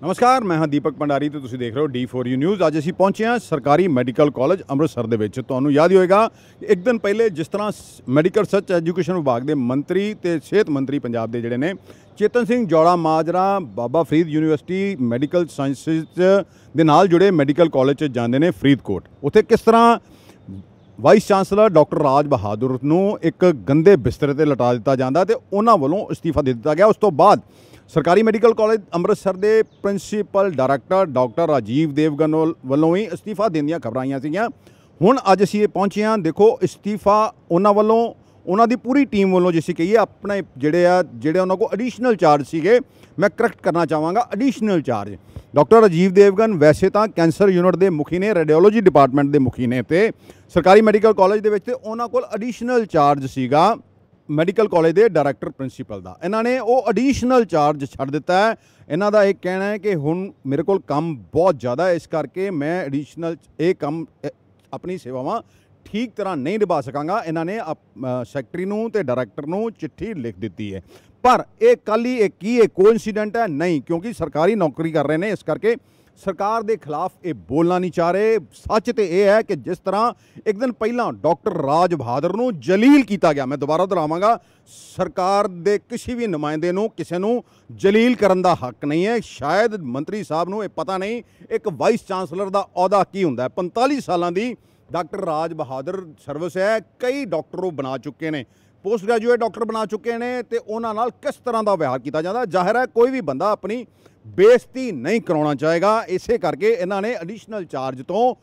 नमस्कार, मैं हाँ दीपक भंडारी तो तुसीं देख रहे हो D4U न्यूज़। अज असीं पहुंचे हाँ सरकारी मैडिकल कॉलेज अमृतसर दे विच। तुहानूं याद ही होएगा एक दिन पहले जिस तरह मैडिकल रिसर्च एजुकेशन विभाग के मंत्री ते सेहत मंत्री पंजाब के जिहड़े ने चेतन सिंह जौड़ा माजरा बाबा फरीद यूनीवर्सिटी मैडिकल साइंसिस दे नाल जुड़े मैडिकल कॉलेज जाते हैं फरीदकोट। उत्थे किस तरह vice chancellor doctor Raj Bahadur नूं एक गंदे बिस्तरे ते लटा दिता जांदा ते उन्हां वल्लों इस्तीफा दे दिता गया। उस तो बाद सरकारी मैडिकल कॉलेज अमृतसर के principal director doctor Rajiv Devgan वालों ही इस्तीफा देने दी खबर आईयां सीगियां। हुण अज असीं पहुंचे हाँ, देखो इस्तीफा उन्हां वल्लों उन्हां दी पूरी टीम वालों जिसे कहिए अपने जिहड़े उन्हां को एडिशनल चार्ज सीगे, मैं करैक्ट करना चाहांगा additional charge doctor Rajiv Devgan वैसे तो कैंसर यूनिट के मुखी ने, रेडियोलॉजी डिपार्टमेंट के मुखी ने ते सरकारी मैडिकल कॉलेज दे विच ते उन्हां कोल एडिशनल चार्ज सीगा मैडिकल कॉलेज के डायरैक्टर प्रिंसीपल का। इन्होंने वो एडिशनल चार्ज छड्ड दिता है। इन्हों का एक कहना है कि हुण मेरे को काम बहुत ज़्यादा है, इस करके मैं एडिशनल ये काम अपनी सेवावां ठीक तरह नहीं निभा सकांगा। इन्होंने सैकटरी नूं ते डायरैक्टर नूं चिट्ठी लिख दी है, पर एक कल ही एक की एक कोइंसीडेंट है नहीं, क्योंकि सरकारी नौकरी कर रहे हैं, इस करके सरकार के खिलाफ ये बोलना नहीं चाह रहे। सच तो यह है कि जिस तरह एक दिन पहला डॉक्टर राज बहादुर नूं जलील किया गया, मैं दोबारा दोहरावांगा, सरकार के किसी भी नुमाइंदे नूं किसी नूं जलील करन दा हक नहीं है। शायद मंत्री साहब नूं ये पता नहीं एक वाइस चांसलर का अहदा की हुंदा है। 45 सालों की डॉक्टर राज बहादुर सर्विस है, कई डॉक्टर वो बना चुके हैं, पोस्ट ग्रैजुएट डॉक्टर बना चुके हैं, तो उन्हां नाल किस तरह का व्यवहार किया जाता। जाहिर है कोई भी बंदा अपनी बेइज्जती नहीं कराना चाहेगा, इसे करके इन्होंने एडिशनल चार्ज तो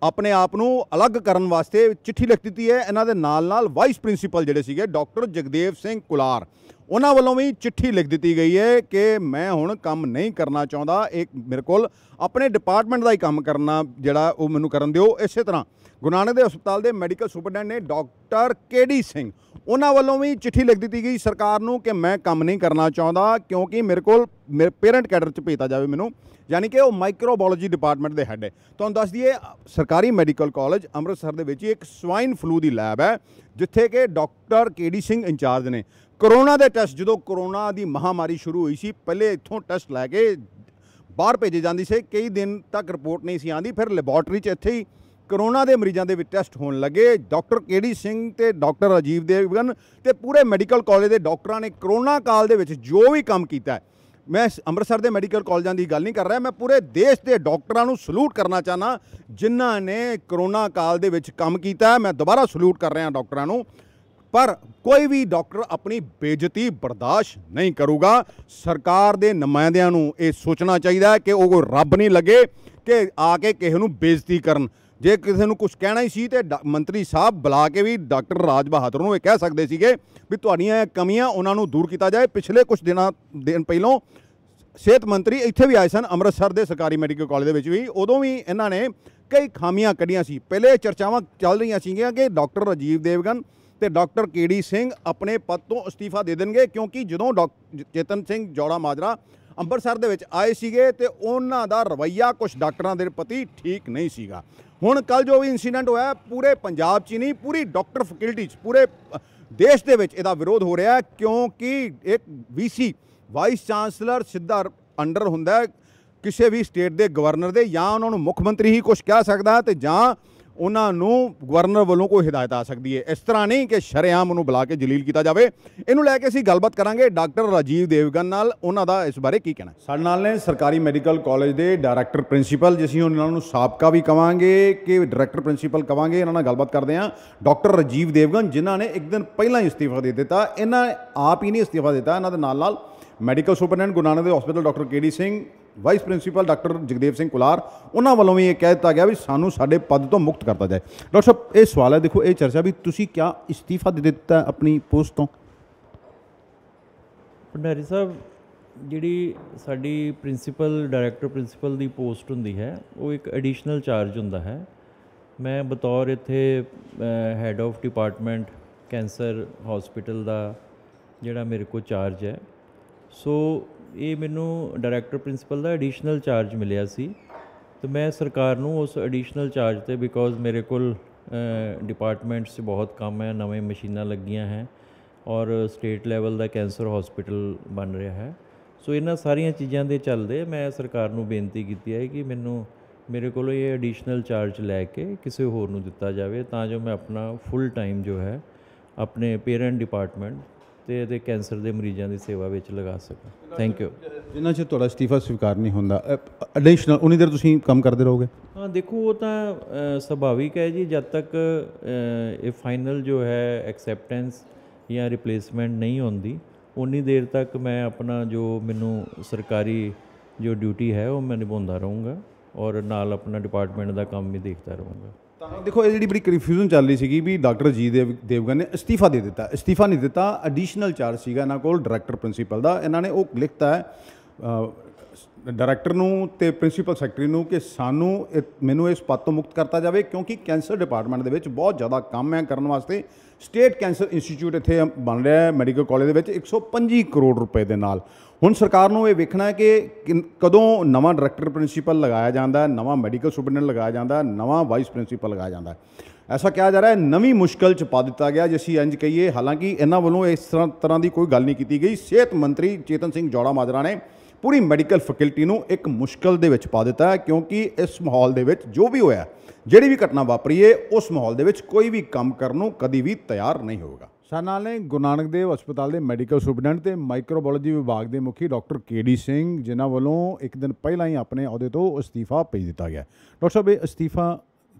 अपने आप को अलग करने वास्ते चिट्ठी लिख दी है। इन्हों के नाल वाइस प्रिंसीपल जिहड़े सीगे डॉक्टर जगदेव सिंह कुलार, उन्होंने वालों भी चिट्ठी लिख दी गई है कि मैं हुण काम नहीं करना चाहता, एक मेरे को अपने डिपार्टमेंट का ही काम करना जिहड़ा वो मैनूं करन दिओ। इस तरह गुरु नानक देव हस्पताल के मैडिकल सुपरडेंट ने डॉक्टर KD सिंह, उन्होंने वालों भी चिट्ठी लिख दी गई सरकार नूं कि मैं काम नहीं करना चाहता, क्योंकि मेरे को मेरे पेरेंट कैडर च भेजा जाए मैनूं, यानी कि वो माइक्रोबायोलॉजी डिपार्टमेंट के हैड है। तो दस दिए सरकारी मैडिकल कॉलेज अमृतसर के विच एक स्वाइन फ्लू की लैब है, जिथे कि डॉक्टर KD सिंह इंचार्ज ने। करोना के टैसट जो करोना की महामारी शुरू हुई सी, पहले इत्थों टैसट लैके बाहर भेजे जाती से, कई दिन तक रिपोर्ट नहीं सी आती, फिर लैबोरेटरी च इत्थे ही करोना के मरीजों के टैसट होने लगे। डॉक्टर KD सिंह ते डॉक्टर राजीव देवगन ते पूरे मैडिकल कॉलेज के डॉक्टरों ने करोना काल दे विच जो भी काम किया है, मैं अमृतसर के मैडिकल कॉलेजों की गल नहीं कर रहा, मैं पूरे देश के डॉक्टरों को सलूट करना चाहना जिन्हों ने करोना काल दे विच काम किया। मैं दोबारा सलूट कर रहा डॉक्टरों को, पर कोई भी डॉक्टर अपनी बेइज्जती बर्दाश्त नहीं करूगा। सरकार के नुमाइंदियां नूं ये सोचना चाहिए कि वो कोई रब नहीं लगे कि आके किसी नूं बेइज्जती करन। जे किसी को कुछ कहना ही सी तो मंत्री साहब बुला के भी डॉक्टर राज बहादुर नूं कह सकते थे भी तुहाड़ियां कमियां उन्होंने दूर किया जाए। पिछले कुछ दिन पहलों सेहत मंत्री इत्थे भी आए सन अमृतसर के सरकारी मैडिकल कॉलेज भी, उदों भी इन्होंने कई खामियां कढ़ियां सी। पहले चर्चावां चल रही सीगियां कि डॉक्टर राजीव देवगन ते डॉक्टर KD सिंह अपने पद तो इस्तीफा दे देंगे, क्योंकि जो चेतन सिंह जौड़ा माजरा अंमृतसर दे विच आए सीगे ते उन्हां दा रवैया कुछ डॉक्टरों के प्रति ठीक नहीं सीगा। हुण कल जो भी इंसीडेंट होया पूरे पंजाब च नहीं, पूरी डॉक्टर फैकल्टी पूरे देश के विच इहदा विरोध हो रहा है, क्योंकि एक VC वाइस चांसलर सीधा अंडर हुंदा है किसी भी स्टेट के गवर्नर के, या उन्होंने मुख्यमंत्री ही कुछ कह सकता है, तो जां उन्होंने गवर्नर वालों को हिदायत आ सकती है। इस तरह नहीं कि शरेआम उन्होंने बुला के जलील किया जाए। इनू लैके असीं गलबात करांगे डॉक्टर राजीव देवगन नाल, उन्हां दा इस बारे की कहना। साडे नाल ने सरकारी मैडिकल कॉलेज के डायरैक्टर प्रिंसीपल, जिसं उन्होंने साबका भी कहांगे कि डायरैक्टर प्रिंसीपल कहांगे, इन्हां नाल गलबात करते हैं। डॉक्टर राजीव देवगन जिन्हां ने एक दिन पहला ही इस्तीफा दे दिता, इन्हां आप ही नहीं इस्तीफा दिता, इन्हां दे नाल मैडिकल सुपरडेंट गुरु नानक देव हस्पताल doctor KD Singh, vice principal doctor Jagdev Singh Kular, उन्होंने वालों भी ये कह दिया गया भी सानू साडे पद तो मुक्त करता जाए। डॉक्टर साहब ये सवाल है, देखो ये चर्चा भी तुसी क्या इस्तीफा दे दिता अपनी पोस्ट तो? भंडारी साहब, जिहड़ी साडी प्रिंसीपल डायरैक्टर प्रिंसीपल की पोस्ट हुंदी है वो एक एडिशनल चार्ज हुंदा है। मैं बतौर इत्थे had of department cancer hospital का जिहड़ा मेरे को चार्ज है, सो ये मैनू डायरैक्टर प्रिंसीपल का एडिशनल चार्ज मिलिया सी, तो मैं सरकार नूं उस एडिशनल चार्ज ते बिकॉज मेरे को डिपार्टमेंट से बहुत काम है, नवे मशीनां लगियां हैं और स्टेट लैवल का कैंसर हॉस्पिटल बन रहा है, ਸੋ ਇਹਨਾਂ ਸਾਰੀਆਂ ਚੀਜ਼ਾਂ ਦੇ ਚੱਲਦੇ ਮੈਂ ਸਰਕਾਰ ਨੂੰ ਬੇਨਤੀ ਕੀਤੀ ਹੈ ਕਿ ਮੈਨੂੰ ਮੇਰੇ ਕੋਲੋਂ ਇਹ ਐਡੀਸ਼ਨਲ ਚਾਰਜ ਲੈ ਕੇ ਕਿਸੇ ਹੋਰ ਨੂੰ ਦਿੱਤਾ ਜਾਵੇ ਤਾਂ ਜੋ ਮੈਂ ਆਪਣਾ ਫੁੱਲ ਟਾਈਮ ਜੋ ਹੈ ਆਪਣੇ ਪੇਰੈਂਟ ਡਿਪਾਰਟਮੈਂਟ ਤੇ ਕੈਂਸਰ ਦੇ ਮਰੀਜ਼ਾਂ ਦੀ ਸੇਵਾ ਵਿੱਚ ਲਗਾ ਸਕਾਂ। Thank you. ਜਿੰਨਾ ਚਿਰ ਤੁਹਾਡਾ ਅਸਤੀਫਾ ਸਵੀਕਾਰ ਨਹੀਂ ਹੁੰਦਾ ਐਡੀਸ਼ਨਲ ਉਨੀ ਦੇਰ ਤੁਸੀਂ ਕੰਮ ਕਰਦੇ ਰਹੋਗੇ? ਹਾਂ ਦੇਖੋ ਉਹ ਤਾਂ ਸੁਭਾਵਿਕ ਹੈ ਜੀ, ਜਦ ਤੱਕ ਇਹ ਫਾਈਨਲ ਜੋ ਹੈ ਐਕਸੈਪਟੈਂਸ ਜਾਂ ਰਿਪਲੇਸਮੈਂਟ ਨਹੀਂ ਹੁੰਦੀ ਉਨੀ ਦੇਰ ਤੱਕ ਮੈਂ ਆਪਣਾ ਜੋ ਮੈਨੂੰ ਸਰਕਾਰੀ ਜੋ ਡਿਊਟੀ ਹੈ ਉਹ ਮੈਂ ਨਿਭਾਉਂਦਾ ਰਹੂੰਗਾ ਔਰ ਨਾਲ ਆਪਣਾ ਡਿਪਾਰਟਮੈਂਟ ਦਾ ਕੰਮ ਵੀ ਦੇਖਦਾ ਰਹੂੰਗਾ। ਤਾਂ ਦੇਖੋ ਇਹ ਜਿਹੜੀ ਬੜੀ ਕਨਫਿਊਜ਼ਨ ਚੱਲ ਰਹੀ ਸੀਗੀ ਵੀ ਡਾਕਟਰ ਜੀ ਦੇਵਗਨ ਨੇ ਅਸਤੀਫਾ ਦੇ ਦਿੱਤਾ, ਅਸਤੀਫਾ ਨਹੀਂ ਦਿੱਤਾ, ਐਡੀਸ਼ਨਲ ਚਾਰਜ ਸੀਗਾ ਇਹਨਾਂ ਕੋਲ ਡਾਇਰੈਕਟਰ ਪ੍ਰਿੰਸੀਪਲ ਦਾ। ਇਹਨਾਂ ਨੇ ਉਹ ਲਿਖਤਾ ਹੈ ਡਾਇਰੈਕਟਰ ਨੂੰ ਤੇ ਪ੍ਰਿੰਸੀਪਲ ਸੈਕਟਰੀ ਨੂੰ ਕਿ ਮੈਨੂੰ ਇਸ ਪਦ ਤੋਂ ਮੁਕਤ ਕਰਤਾ ਜਾਵੇ ਕਿਉਂਕਿ ਕੈਂਸਰ ਡਿਪਾਰਟਮੈਂਟ ਦੇ ਵਿੱਚ ਬਹੁਤ ਜ਼ਿਆਦਾ ਕੰਮ ਹੈ ਕਰਨ ਵਾਸਤੇ। ਸਟੇਟ ਕੈਂਸਰ ਇੰਸਟੀਚਿਊਟ ਇੱਥੇ ਬਣ ਰਿਹਾ ਹੈ ਮੈਡੀਕਲ ਕਾਲਜ ਦੇ ਵਿੱਚ 125 ਕਰੋੜ ਰੁਪਏ ਦੇ ਨਾਲ। ਹੁਣ ਸਰਕਾਰ ਨੂੰ ਇਹ ਵੇਖਣਾ ਹੈ ਕਿ ਕਦੋਂ ਨਵਾਂ ਡਾਇਰੈਕਟਰ ਪ੍ਰਿੰਸੀਪਲ ਲਗਾਇਆ ਜਾਂਦਾ, ਨਵਾਂ ਮੈਡੀਕਲ ਸੁਪਰਡੈਂਟ ਲਗਾਇਆ ਜਾਂਦਾ, ਨਵਾਂ ਵਾਈਸ ਪ੍ਰਿੰਸੀਪਲ ਲਗਾਇਆ ਜਾਂਦਾ। ਐਸਾ ਕਿਹਾ ਜਾ ਰਿਹਾ ਹੈ ਨਵੀਂ ਮੁਸ਼ਕਲ 'ਚ ਪਾ ਦਿੱਤਾ ਗਿਆ ਜੇ ਅਸੀਂ ਇੰਜ ਕਹੀਏ। ਹਾਲਾਂਕਿ ਇਹਨਾਂ ਵੱਲੋਂ ਇਸ ਤਰ੍ਹਾਂ ਦੀ ਕੋਈ ਗੱਲ ਨਹੀਂ ਕੀਤੀ ਗਈ। ਸਿਹਤ ਮੰਤਰੀ ਚੇਤਨ ਸਿੰਘ ਜੌੜਾ ਮਾਜਰਾ ਨੇ ਪੂਰੀ ਮੈਡੀਕਲ ਫੈਕਲਟੀ ਨੂੰ ਇੱਕ ਮੁਸ਼ਕਲ ਦੇ ਵਿੱਚ ਪਾ ਦਿੱਤਾ ਹੈ ਕਿਉਂਕਿ ਇਸ ਮਾਹੌਲ ਦੇ ਵਿੱਚ ਜੋ ਵੀ ਹੋਇਆ, ਜਿਹੜੀ ਵੀ ਘਟਨਾ ਵਾਪਰੀ ਹੈ, ਉਸ ਮਾਹੌਲ ਦੇ ਵਿੱਚ ਕੋਈ ਵੀ ਕੰਮ ਕਰਨ ਨੂੰ ਕਦੀ ਵੀ ਤਿਆਰ ਨਹੀਂ ਹੋਵੇਗਾ। ਸਾਡੇ ਨਾਲ ਨੇ ਗੁਰੂ ਨਾਨਕ ਦੇਵ ਹਸਪਤਾਲ ਦੇ ਮੈਡੀਕਲ ਸੁਪਰਡੈਂਟ ਤੇ ਮਾਈਕਰੋਬਾਇਓਲੋਜੀ ਵਿਭਾਗ ਦੇ ਮੁਖੀ ਡਾਕਟਰ ਕੇ.ਡੀ. ਸਿੰਘ, ਜਿਨ੍ਹਾਂ ਵੱਲੋਂ ਇੱਕ ਦਿਨ ਪਹਿਲਾਂ ਹੀ ਆਪਣੇ ਅਹੁਦੇ ਤੋਂ ਅਸਤੀਫਾ ਭੇਜ ਦਿੱਤਾ ਗਿਆ। ਡਾਕਟਰ ਸਾਹਿਬ, ਇਹ ਅਸਤੀਫਾ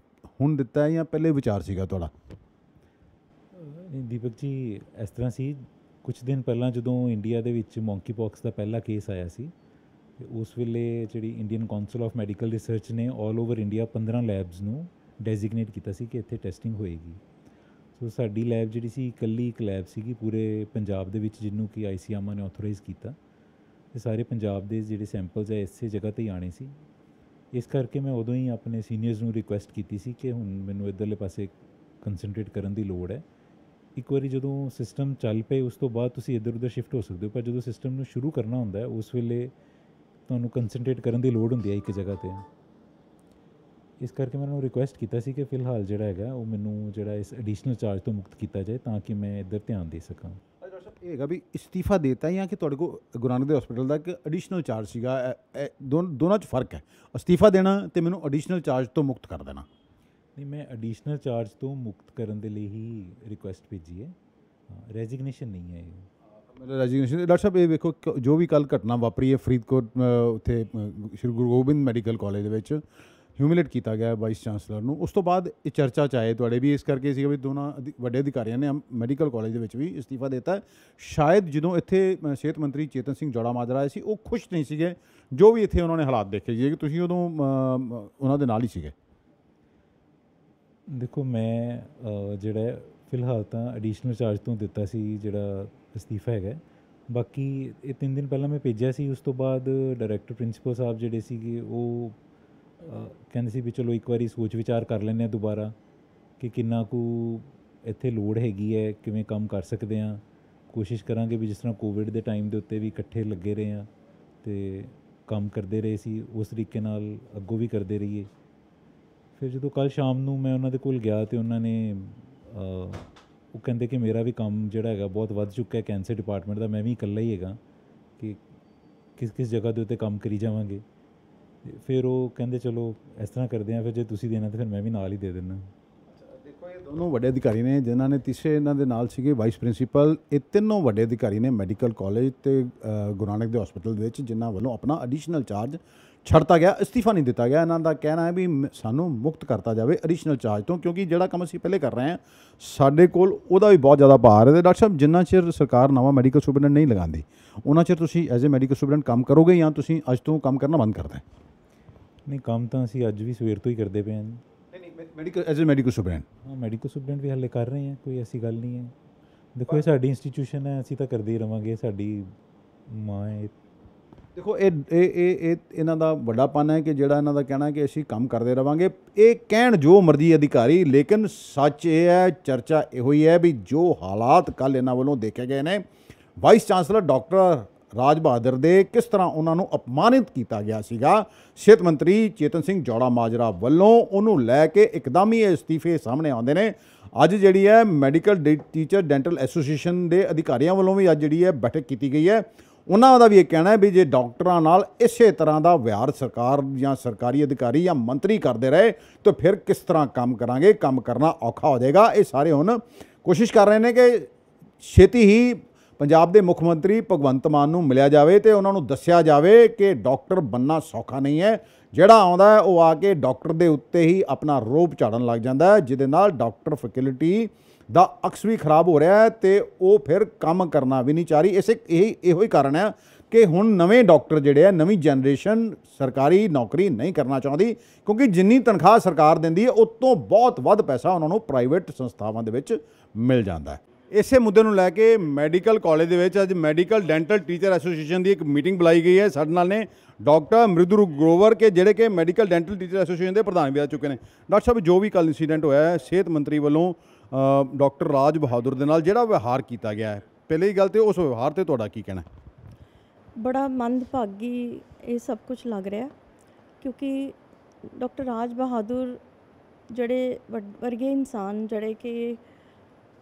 ਹੁਣ ਦਿੱਤਾ ਹੈ ਜਾਂ ਪਹਿਲੇ ਵਿਚਾਰ ਸੀਗਾ ਤੁਹਾਡਾ? ਦੀਪਕ ਜੀ, ਇਸ ਤਰ੍ਹਾਂ ਸੀ, ਕੁਝ ਦਿਨ ਪਹਿਲਾਂ ਜਦੋਂ ਇੰਡੀਆ ਦੇ ਵਿੱਚ ਮੌਂਕੀ ਪੌਕਸ ਦਾ ਪਹਿਲਾ ਕੇਸ ਆਇਆ ਸੀ ਤੇ ਉਸ ਵੇਲੇ ਜਿਹੜੀ Indian council of medical research ਨੇ ਆਲ ਓਵਰ ਇੰਡੀਆ 15 ਲੈਬਸ ਨੂੰ ਡੈਜ਼ਿਗਨੇਟ ਕੀਤਾ ਸੀ ਕਿ ਇੱਥੇ ਟੈਸਟਿੰਗ ਹੋਏਗੀ। ਸੋ ਸਾਡੀ ਲੈਬ ਜਿਹੜੀ ਸੀ ਇਕੱਲੀ ਇੱਕ ਲੈਬ ਸੀਗੀ ਪੂਰੇ ਪੰਜਾਬ ਦੇ ਵਿੱਚ ਜਿਹਨੂੰ ਕਿ ICMR ਨੇ ਆਥੋਰਾਈਜ਼ ਕੀਤਾ ਤੇ ਸਾਰੇ ਪੰਜਾਬ ਦੇ ਜਿਹੜੇ ਸੈਂਪਲਸ ਹੈ ਇਸੇ ਜਗ੍ਹਾ 'ਤੇ ਹੀ ਆਣੇ ਸੀ। ਇਸ ਕਰਕੇ ਮੈਂ ਉਦੋਂ ਹੀ ਆਪਣੇ ਸੀਨੀਅਰਸ ਨੂੰ ਰਿਕੁਐਸਟ ਕੀਤੀ ਸੀ ਕਿ ਹੁਣ ਮੈਨੂੰ ਇੱਧਰਲੇ ਪਾਸੇ ਕੰਸਨਟਰੇਟ ਕਰਨ ਦੀ ਲੋੜ ਹੈ। ਇੱਕ ਵਾਰੀ ਜਦੋਂ ਸਿਸਟਮ ਚੱਲ ਪਏ ਉਸ ਤੋਂ ਬਾਅਦ ਤੁਸੀਂ ਇੱਧਰ ਉੱਧਰ ਸ਼ਿਫਟ ਹੋ ਸਕਦੇ ਹੋ, ਪਰ ਜਦੋਂ ਸਿਸਟਮ ਨੂੰ ਸ਼ੁਰੂ ਕਰਨਾ ਹੁੰਦਾ ਹੈ ਉਸ ਵੇਲੇ ਤੁਹਾਨੂੰ ਕੰਸਨਟਰੇਟ ਕਰਨ ਦੀ ਲੋੜ ਹੁੰਦੀ ਹੈ ਇੱਕ ਜਗ੍ਹਾ 'ਤੇ। ਇਸ ਕਰਕੇ ਮੈਂ ਉਹਨੂੰ ਰਿਕੁਐਸਟ ਕੀਤਾ ਸੀ ਕਿ ਫਿਲਹਾਲ ਜਿਹੜਾ ਹੈਗਾ ਉਹ ਮੈਨੂੰ ਜਿਹੜਾ ਇਸ ਐਡੀਸ਼ਨਲ ਚਾਰਜ ਤੋਂ ਮੁਕਤ ਕੀਤਾ ਜਾਏ ਤਾਂ ਕਿ ਮੈਂ ਇੱਧਰ ਧਿਆਨ ਦੇ ਸਕਾਂ। ਡਾਕਟਰ ਸਾਹਿਬ, ਇਹ ਹੈਗਾ ਵੀ ਇਸਤੀਫਾ ਦੇਤਾ ਜਾਂ ਕਿ ਤੁਹਾਡੇ ਕੋਲ ਗੁਰੂ ਨਾਨਕ ਦੇਵ ਹਸਪਤਾਲ ਦਾ ਇੱਕ ਐਡੀਸ਼ਨਲ ਚਾਰਜ ਸੀਗਾ? ਦੋਨਾਂ 'ਚ ਫਰਕ ਹੈ, ਅਸਤੀਫਾ ਦੇਣਾ ਤੇ ਮੈਨੂੰ ਐਡੀਸ਼ਨਲ ਚਾਰਜ ਤੋਂ ਮੁਕਤ ਕਰ ਦੇਣਾ। ਨਹੀਂ, ਮੈਂ ਐਡੀਸ਼ਨਲ ਚਾਰਜ ਤੋਂ ਮੁਕਤ ਕਰਨ ਦੇ ਲਈ ਹੀ ਰਿਕੁਐਸਟ ਭੇਜੀ ਹੈ, ਰੈਜ਼ਿਗਨੇਸ਼ਨ ਨਹੀਂ ਹੈ ਇਹ। ਰੈਜ਼ੀਗਨੇਸ਼ਨ। ਡਾਕਟਰ ਸਾਹਿਬ, ਇਹ ਵੇਖੋ ਜੋ ਵੀ ਕੱਲ੍ਹ ਘਟਨਾ ਵਾਪਰੀ ਹੈ ਫਰੀਦਕੋਟ ਉੱਥੇ ਸ਼੍ਰੀ ਗੁਰੂ ਗੋਬਿੰਦ ਮੈਡੀਕਲ ਕਾਲਜ ਦੇ ਵਿੱਚ ਹਿਊਮਿਲੇਟ ਕੀਤਾ ਗਿਆ ਵਾਈਸ ਚਾਂਸਲਰ ਨੂੰ, ਉਸ ਤੋਂ ਬਾਅਦ ਇਹ ਚਰਚਾ 'ਚ ਆਏ ਤੁਹਾਡੇ ਵੀ ਇਸ ਕਰਕੇ ਸੀਗਾ ਵੀ ਦੋਨਾਂ ਵੱਡੇ ਅਧਿਕਾਰੀਆਂ ਨੇ ਮੈਡੀਕਲ ਕਾਲਜ ਦੇ ਵਿੱਚ ਵੀ ਇਸਤੀਫਾ ਦਿੱਤਾ। ਸ਼ਾਇਦ ਜਦੋਂ ਇੱਥੇ ਸਿਹਤ ਮੰਤਰੀ ਚੇਤਨ ਸਿੰਘ ਜੌੜਾ ਮਾਜਰਾ ਆਏ ਸੀ ਉਹ ਖੁਸ਼ ਨਹੀਂ ਸੀਗੇ ਜੋ ਵੀ ਇੱਥੇ ਉਹਨਾਂ ਨੇ ਹਾਲਾਤ ਦੇਖੇ ਸੀ ਕਿ ਤੁਸੀਂ ਉਦੋਂ ਉਹਨਾਂ ਦੇ ਨਾਲ ਹੀ ਸੀਗੇ। ਦੇਖੋ, ਮੈਂ ਜਿਹੜਾ ਫਿਲਹਾਲ ਤਾਂ ਐਡੀਸ਼ਨਲ ਚਾਰਜ ਤੋਂ ਦਿੱਤਾ ਸੀ ਜਿਹੜਾ ਅਸਤੀਫਾ ਹੈਗਾ। ਬਾਕੀ ਇਹ 3 ਦਿਨ ਪਹਿਲਾਂ ਮੈਂ ਭੇਜਿਆ ਸੀ, ਉਸ ਤੋਂ ਬਾਅਦ ਡਾਇਰੈਕਟਰ ਪ੍ਰਿੰਸੀਪਲ ਸਾਹਿਬ ਜਿਹੜੇ ਸੀਗੇ ਉਹ ਕਹਿੰਦੇ ਸੀ ਵੀ ਚਲੋ ਇੱਕ ਵਾਰੀ ਸੋਚ ਵਿਚਾਰ ਕਰ ਲੈਂਦੇ ਹਾਂ ਦੁਬਾਰਾ ਕਿ ਕਿੰਨਾ ਕੁ ਇੱਥੇ ਲੋੜ ਹੈਗੀ ਹੈ, ਕਿਵੇਂ ਕੰਮ ਕਰ ਸਕਦੇ ਹਾਂ। ਕੋਸ਼ਿਸ਼ ਕਰਾਂਗੇ ਵੀ ਜਿਸ ਤਰ੍ਹਾਂ ਕੋਵਿਡ ਦੇ ਟਾਈਮ ਦੇ ਉੱਤੇ ਵੀ ਇਕੱਠੇ ਲੱਗੇ ਰਹੇ ਹਾਂ ਅਤੇ ਕੰਮ ਕਰਦੇ ਰਹੇ ਸੀ, ਉਸ ਤਰੀਕੇ ਨਾਲ ਅੱਗੋਂ ਵੀ ਕਰਦੇ ਰਹੀਏ। ਫਿਰ ਜਦੋਂ ਕੱਲ੍ਹ ਸ਼ਾਮ ਨੂੰ ਮੈਂ ਉਹਨਾਂ ਦੇ ਕੋਲ ਗਿਆ ਅਤੇ ਉਹਨਾਂ ਨੇ ਉਹ ਕਹਿੰਦੇ ਕਿ ਮੇਰਾ ਵੀ ਕੰਮ ਜਿਹੜਾ ਹੈਗਾ ਬਹੁਤ ਵੱਧ ਚੁੱਕਾ ਹੈ ਕੈਂਸਰ ਡਿਪਾਰਟਮੈਂਟ ਦਾ, ਮੈਂ ਵੀ ਇਕੱਲਾ ਹੀ ਹੈਗਾ ਕਿ ਕਿਸ ਜਗ੍ਹਾ ਦੇ ਉੱਤੇ ਕੰਮ ਕਰੀ ਜਾਵਾਂਗੇ। ਫਿਰ ਉਹ ਕਹਿੰਦੇ ਚਲੋ ਇਸ ਤਰ੍ਹਾਂ ਕਰਦੇ ਹਾਂ, ਫਿਰ ਜੇ ਤੁਸੀਂ ਦੇਣਾ ਤਾਂ ਫਿਰ ਮੈਂ ਵੀ ਨਾਲ ਹੀ ਦੇ ਦਿੰਦਾ। ਦੇਖੋ, ਇਹ ਦੋਨੋਂ ਵੱਡੇ ਅਧਿਕਾਰੀ ਨੇ ਜਿਨ੍ਹਾਂ ਨੇ ਤੀਸਰੇ ਇਹਨਾਂ ਦੇ ਨਾਲ ਸੀਗੇ ਵਾਈਸ ਪ੍ਰਿੰਸੀਪਲ। ਇਹ ਤਿੰਨੋਂ ਵੱਡੇ ਅਧਿਕਾਰੀ ਨੇ ਮੈਡੀਕਲ ਕਾਲਜ ਅਤੇ ਗੁਰੂ ਨਾਨਕ ਦੇਵ ਹਸਪਤਾਲ ਦੇ ਵਿੱਚ ਜਿਨ੍ਹਾਂ ਵੱਲੋਂ ਆਪਣਾ ਐਡੀਸ਼ਨਲ ਚਾਰਜ ਛੱਡਤਾ ਗਿਆ, ਅਸਤੀਫਾ ਨਹੀਂ ਦਿੱਤਾ ਗਿਆ। ਇਹਨਾਂ ਦਾ ਕਹਿਣਾ ਹੈ ਵੀ ਸਾਨੂੰ ਮੁਕਤ ਕਰਤਾ ਜਾਵੇ ਐਡੀਸ਼ਨਲ ਚਾਰਜ ਤੋਂ ਕਿਉਂਕਿ ਜਿਹੜਾ ਕੰਮ ਅਸੀਂ ਪਹਿਲੇ ਕਰ ਰਹੇ ਹਾਂ ਸਾਡੇ ਕੋਲ ਉਹਦਾ ਵੀ ਬਹੁਤ ਜ਼ਿਆਦਾ ਭਾਰ ਹੈ। ਅਤੇ ਡਾਕਟਰ ਸਾਹਿਬ, ਜਿੰਨਾ ਚਿਰ ਸਰਕਾਰ ਨਵਾਂ ਮੈਡੀਕਲ ਸੁਪਰਡੈਂਟ ਨਹੀਂ ਲਗਾਉਂਦੀ ਉਹਨਾਂ ਚਿਰ ਤੁਸੀਂ ਐਜ਼ ਏ ਮੈਡੀਕਲ ਸੁਪਰਡੈਂਟ ਕੰਮ ਕਰੋਗੇ ਜਾਂ ਤੁਸੀਂ ਅੱਜ ਤੋਂ ਕੰਮ ਕਰਨਾ ਬੰਦ ਕਰਦਾ? ਨਹੀਂ, ਕੰਮ ਤਾਂ ਅਸੀਂ ਅੱਜ ਵੀ ਸਵੇਰ ਤੋਂ ਹੀ ਕਰਦੇ ਪਏ ਹਾਂ। ਨਹੀਂ, medical as a medical superintendent? ਹਾਂ, ਮੈਡੀਕਲ ਸੁਪਰਡੈਂਟ ਵੀ ਹਾਲੇ ਕਰ ਰਹੇ ਹਾਂ, ਕੋਈ ਐਸੀ ਗੱਲ ਨਹੀਂ ਹੈ। ਦੇਖੋ, ਇਹ ਸਾਡੀ ਇੰਸਟੀਟਿਊਸ਼ਨ ਹੈ, ਅਸੀਂ ਤਾਂ ਕਰਦੇ ਹੀ ਰਵਾਂਗੇ, ਸਾਡੀ ਮਾਂ ਹੈ। ਦੇਖੋ, ਇਹ ਇਹਨਾਂ ਦਾ ਵੱਡਾਪਨ ਹੈ ਕਿ ਜਿਹੜਾ ਇਹਨਾਂ ਦਾ ਕਹਿਣਾ ਕਿ ਅਸੀਂ ਕੰਮ ਕਰਦੇ ਰਵਾਂਗੇ। ਇਹ ਕਹਿਣ ਜੋ ਮਰਜ਼ੀ ਅਧਿਕਾਰੀ, ਲੇਕਿਨ ਸੱਚ ਇਹ ਹੈ, ਚਰਚਾ ਇਹੋ ਹੀ ਹੈ ਵੀ ਜੋ ਹਾਲਾਤ ਕੱਲ੍ਹ ਇਹਨਾਂ ਵੱਲੋਂ ਦੇਖੇ ਗਏ ਨੇ, ਵਾਈਸ ਚਾਂਸਲਰ ਡਾਕਟਰ ਰਾਜ ਬਹਾਦਰ ਦੇ ਕਿਸ ਤਰ੍ਹਾਂ ਉਹਨਾਂ ਨੂੰ ਅਪਮਾਨਿਤ ਕੀਤਾ ਗਿਆ ਸੀਗਾ ਸਿਹਤ ਮੰਤਰੀ ਚੇਤਨ ਸਿੰਘ ਜੌੜਾ ਮਾਜਰਾ ਵੱਲੋਂ, ਉਹਨੂੰ ਲੈ ਕੇ ਇੱਕਦਮ ਹੀ ਇਹ ਅਸਤੀਫੇ ਸਾਹਮਣੇ ਆਉਂਦੇ ਨੇ। ਅੱਜ ਜਿਹੜੀ ਹੈ ਮੈਡੀਕਲ ਟੀਚਰ ਡੈਂਟਲ ਐਸੋਸੀਏਸ਼ਨ ਦੇ ਅਧਿਕਾਰੀਆਂ ਵੱਲੋਂ ਵੀ ਅੱਜ ਜਿਹੜੀ ਹੈ ਬੈਠਕ ਕੀਤੀ ਗਈ ਹੈ। ਉਹਨਾਂ ਦਾ ਵੀ ਇਹ ਕਹਿਣਾ ਹੈ ਵੀ ਜੇ ਡਾਕਟਰਾਂ ਨਾਲ ਇਸੇ ਤਰ੍ਹਾਂ ਦਾ ਵਿਹਾਰ ਸਰਕਾਰ ਜਾਂ ਸਰਕਾਰੀ ਅਧਿਕਾਰੀ ਜਾਂ ਮੰਤਰੀ ਕਰਦੇ ਰਹੇ ਤਾਂ ਫਿਰ ਕਿਸ ਤਰ੍ਹਾਂ ਕੰਮ ਕਰਾਂਗੇ, ਕੰਮ ਕਰਨਾ ਔਖਾ ਹੋ ਜਾਏਗਾ। ਇਹ ਸਾਰੇ ਹੁਣ ਕੋਸ਼ਿਸ਼ ਕਰ ਰਹੇ ਨੇ ਕਿ ਛੇਤੀ ਹੀ ਪੰਜਾਬ ਦੇ ਮੁੱਖ ਮੰਤਰੀ ਭਗਵੰਤ ਮਾਨ ਨੂੰ ਮਿਲਿਆ ਜਾਵੇ ਤੇ ਉਹਨਾਂ ਨੂੰ ਦੱਸਿਆ ਜਾਵੇ ਕਿ ਡਾਕਟਰ ਬੰਨਾ ਸੌਖਾ ਨਹੀਂ ਹੈ। ਜਿਹੜਾ ਆਉਂਦਾ ਹੈ ਉਹ ਆ ਕੇ ਡਾਕਟਰ ਦੇ ਉੱਤੇ ਹੀ ਆਪਣਾ ਰੋਬ ਝਾੜਨ ਲੱਗ ਜਾਂਦਾ ਹੈ, ਜਿਹਦੇ ਨਾਲ ਡਾਕਟਰ ਫੈਕਲਟੀ ਦਾ ਅਕਸ ਵੀ ਖਰਾਬ ਹੋ ਰਿਹਾ ਹੈ ਤੇ ਉਹ ਫਿਰ ਕੰਮ ਕਰਨਾ ਵੀ ਨਹੀਂ ਚਾਹ ਰਹੀ। ਇਹੋ ਹੀ ਕਾਰਨ ਹੈ ਕਿ ਹੁਣ ਨਵੇਂ ਡਾਕਟਰ ਜਿਹੜੇ ਆ, ਨਵੀਂ ਜਨਰੇਸ਼ਨ ਸਰਕਾਰੀ ਨੌਕਰੀ ਨਹੀਂ ਕਰਨਾ ਚਾਹੁੰਦੀ, ਕਿਉਂਕਿ ਜਿੰਨੀ ਤਨਖਾਹ ਸਰਕਾਰ ਦਿੰਦੀ ਹੈ ਉਸ ਤੋਂ ਬਹੁਤ ਵੱਧ ਪੈਸਾ ਉਹਨਾਂ ਨੂੰ ਪ੍ਰਾਈਵੇਟ ਸੰਸਥਾਵਾਂ ਦੇ ਵਿੱਚ ਮਿਲ ਜਾਂਦਾ ਹੈ। ਇਸੇ ਮੁੱਦੇ ਨੂੰ ਲੈ ਕੇ ਮੈਡੀਕਲ ਕਾਲਜ ਦੇ ਵਿੱਚ ਅੱਜ ਮੈਡੀਕਲ ਡੈਂਟਲ ਟੀਚਰ ਐਸੋਸੀਏਸ਼ਨ ਦੀ ਇੱਕ ਮੀਟਿੰਗ ਬੁਲਾਈ ਗਈ ਹੈ। ਸਾਡੇ ਨਾਲ ਨੇ ਡਾਕਟਰ ਮ੍ਰਿਦੁਲ ਗਰੋਵਰ ਕੇ ਜਿਹੜੇ ਕਿ ਮੈਡੀਕਲ ਡੈਂਟਲ ਟੀਚਰ ਐਸੋਸੀਏਸ਼ਨ ਦੇ ਪ੍ਰਧਾਨ ਵੀ ਆ ਚੁੱਕੇ ਨੇ। ਡਾਕਟਰ ਸਾਹਿਬ, ਜੋ ਵੀ ਕੱਲ੍ਹ ਇੰਸੀਡੈਂਟ ਹੋਇਆ ਹੈ, ਸਿਹਤ ਮੰਤਰੀ ਵੱਲੋਂ ਡਾਕਟਰ ਰਾਜ ਬਹਾਦਰ ਦੇ ਨਾਲ ਜਿਹੜਾ ਵਿਵਹਾਰ ਕੀਤਾ ਗਿਆ ਹੈ, ਪਹਿਲੀ ਗੱਲ ਤੇ ਉਸ ਵਿਵਹਾਰ ਤੇ ਤੁਹਾਡਾ ਕੀ ਕਹਿਣਾ? ਬੜਾ ਮੰਦਭਾਗੀ ਇਹ ਸਭ ਕੁਝ ਲੱਗ ਰਿਹਾ, ਕਿਉਂਕਿ ਡਾਕਟਰ ਰਾਜ ਬਹਾਦਰ ਜਿਹੜੇ ਵਰਗੇ ਇਨਸਾਨ ਜਿਹੜੇ ਕਿ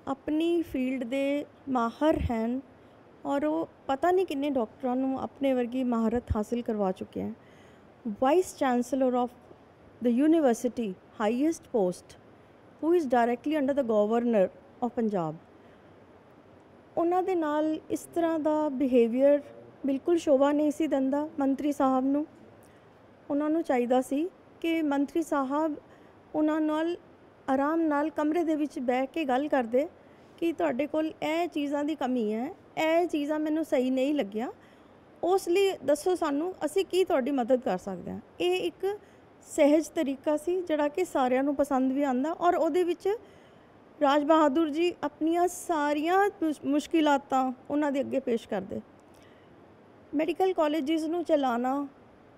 ਆਪਣੀ ਫੀਲਡ ਦੇ ਮਾਹਰ ਹਨ ਔਰ ਉਹ ਪਤਾ ਨਹੀਂ ਕਿੰਨੇ ਡਾਕਟਰਾਂ ਨੂੰ ਆਪਣੇ ਵਰਗੀ ਮਹਾਰਤ ਹਾਸਿਲ ਕਰਵਾ ਚੁੱਕੇ ਹਨ। Vice chancellor of the university, highest post, who is directly under the governor of Punjab, ਉਹਨਾਂ ਦੇ ਨਾਲ ਇਸ ਤਰ੍ਹਾਂ ਦਾ ਬਿਹੇਵੀਅਰ ਬਿਲਕੁਲ ਸ਼ੋਭਾ ਨਹੀਂ ਸੀ ਦਿੰਦਾ ਮੰਤਰੀ ਸਾਹਿਬ ਨੂੰ। ਉਹਨਾਂ ਨੂੰ ਚਾਹੀਦਾ ਸੀ ਕਿ ਮੰਤਰੀ ਸਾਹਿਬ ਉਹਨਾਂ ਨਾਲ ਆਰਾਮ ਨਾਲ ਕਮਰੇ ਦੇ ਵਿੱਚ ਬਹਿ ਕੇ ਗੱਲ ਕਰਦੇ ਕਿ ਤੁਹਾਡੇ ਕੋਲ ਇਹ ਚੀਜ਼ਾਂ ਦੀ ਕਮੀ ਹੈ, ਇਹ ਚੀਜ਼ਾਂ ਮੈਨੂੰ ਸਹੀ ਨਹੀਂ ਲੱਗੀਆਂ, ਉਸ ਲਈ ਦੱਸੋ ਸਾਨੂੰ, ਅਸੀਂ ਕੀ ਤੁਹਾਡੀ ਮਦਦ ਕਰ ਸਕਦੇ ਹਾਂ। ਇਹ ਇੱਕ ਸਹਿਜ ਤਰੀਕਾ ਸੀ ਜਿਹੜਾ ਕਿ ਸਾਰਿਆਂ ਨੂੰ ਪਸੰਦ ਵੀ ਆਉਂਦਾ ਔਰ ਉਹਦੇ ਵਿੱਚ ਰਾਜ ਬਹਾਦਰ ਜੀ ਆਪਣੀਆਂ ਸਾਰੀਆਂ ਮੁਸ਼ਕਿਲਾਤਾਂ ਉਹਨਾਂ ਦੇ ਅੱਗੇ ਪੇਸ਼ ਕਰਦੇ। ਮੈਡੀਕਲ ਕਾਲਜਿਸ ਨੂੰ ਚਲਾਉਣਾ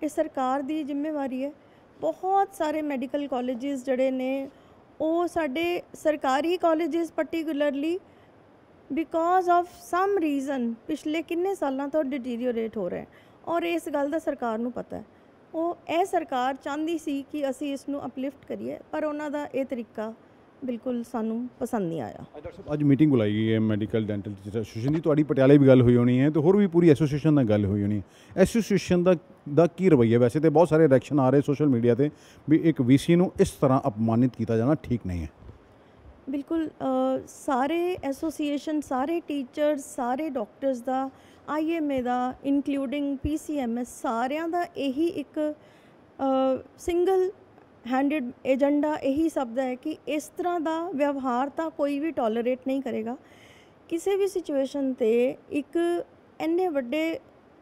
ਇਹ ਸਰਕਾਰ ਦੀ ਜ਼ਿੰਮੇਵਾਰੀ ਹੈ। ਬਹੁਤ ਸਾਰੇ ਮੈਡੀਕਲ ਕਾਲਜਿਸ ਜਿਹੜੇ ਨੇ ਉਹ ਸਾਡੇ ਸਰਕਾਰੀ colleges particularly because of some reason ਪਿਛਲੇ ਕਿੰਨੇ ਸਾਲਾਂ ਤੋਂ ਡਿਟੀਰੀਓਰੇਟ ਹੋ ਰਹੇ ਔਰ ਇਸ ਗੱਲ ਦਾ ਸਰਕਾਰ ਨੂੰ ਪਤਾ ਹੈ। ਉਹ ਇਹ ਸਰਕਾਰ ਚਾਹੁੰਦੀ ਸੀ ਕਿ ਅਸੀਂ ਇਸ ਨੂੰ ਅਪਲਿਫਟ ਕਰੀਏ, ਪਰ ਉਹਨਾਂ ਦਾ ਇਹ ਤਰੀਕਾ ਬਿਲਕੁਲ ਸਾਨੂੰ ਪਸੰਦ ਨਹੀਂ ਆਇਆ। ਅੱਜ ਮੀਟਿੰਗ ਬੁਲਾਈ ਗਈ ਹੈ ਮੈਡੀਕਲ ਡੈਂਟਲ ਟੀਚਰ ਐਸੋਸੀਏਸ਼ਨ ਦੀ, ਤੁਹਾਡੀ ਪਟਿਆਲੇ ਵੀ ਗੱਲ ਹੋਈ ਹੋਣੀ ਹੈ ਤੇ ਹੋਰ ਵੀ ਪੂਰੀ ਐਸੋਸੀਏਸ਼ਨ ਨਾਲ ਗੱਲ ਹੋਈ ਹੋਣੀ ਹੈ। ਐਸੋਸੀਏਸ਼ਨ ਦਾ ਕੀ ਰਵੱਈਆ? ਵੈਸੇ ਤਾਂ ਬਹੁਤ ਸਾਰੇ ਰਿਐਕਸ਼ਨ ਆ ਰਹੇ ਸੋਸ਼ਲ ਮੀਡੀਆ ਤੇ ਵੀ ਇੱਕ ਵੀਸੀ ਨੂੰ ਇਸ ਤਰ੍ਹਾਂ ਅਪਮਾਨਿਤ ਕੀਤਾ ਜਾਣਾ ਠੀਕ ਨਹੀਂ ਹੈ। ਬਿਲਕੁਲ ਸਾਰੇ ਐਸੋਸੀਏਸ਼ਨ, ਸਾਰੇ ਟੀਚਰਸ, ਸਾਰੇ ਡਾਕਟਰਸ ਦਾ, IMA ਦਾ, ਇਨਕਲੂਡਿੰਗ PCMS, ਸਾਰਿਆਂ ਦਾ ਇਹੀ ਇੱਕ ਸਿੰਗਲ ਹੈਂਡਡ ਏਜੰਡਾ ਇਹੀ ਸਭ ਦਾ ਹੈ ਕਿ ਇਸ ਤਰ੍ਹਾਂ ਦਾ ਵਿਵਹਾਰ ਤਾਂ ਕੋਈ ਵੀ ਟੋਲਰੇਟ ਨਹੀਂ ਕਰੇਗਾ। ਕਿਸੇ ਵੀ ਸਿਚੁਏਸ਼ਨ 'ਤੇ ਇੱਕ ਇੰਨੇ ਵੱਡੇ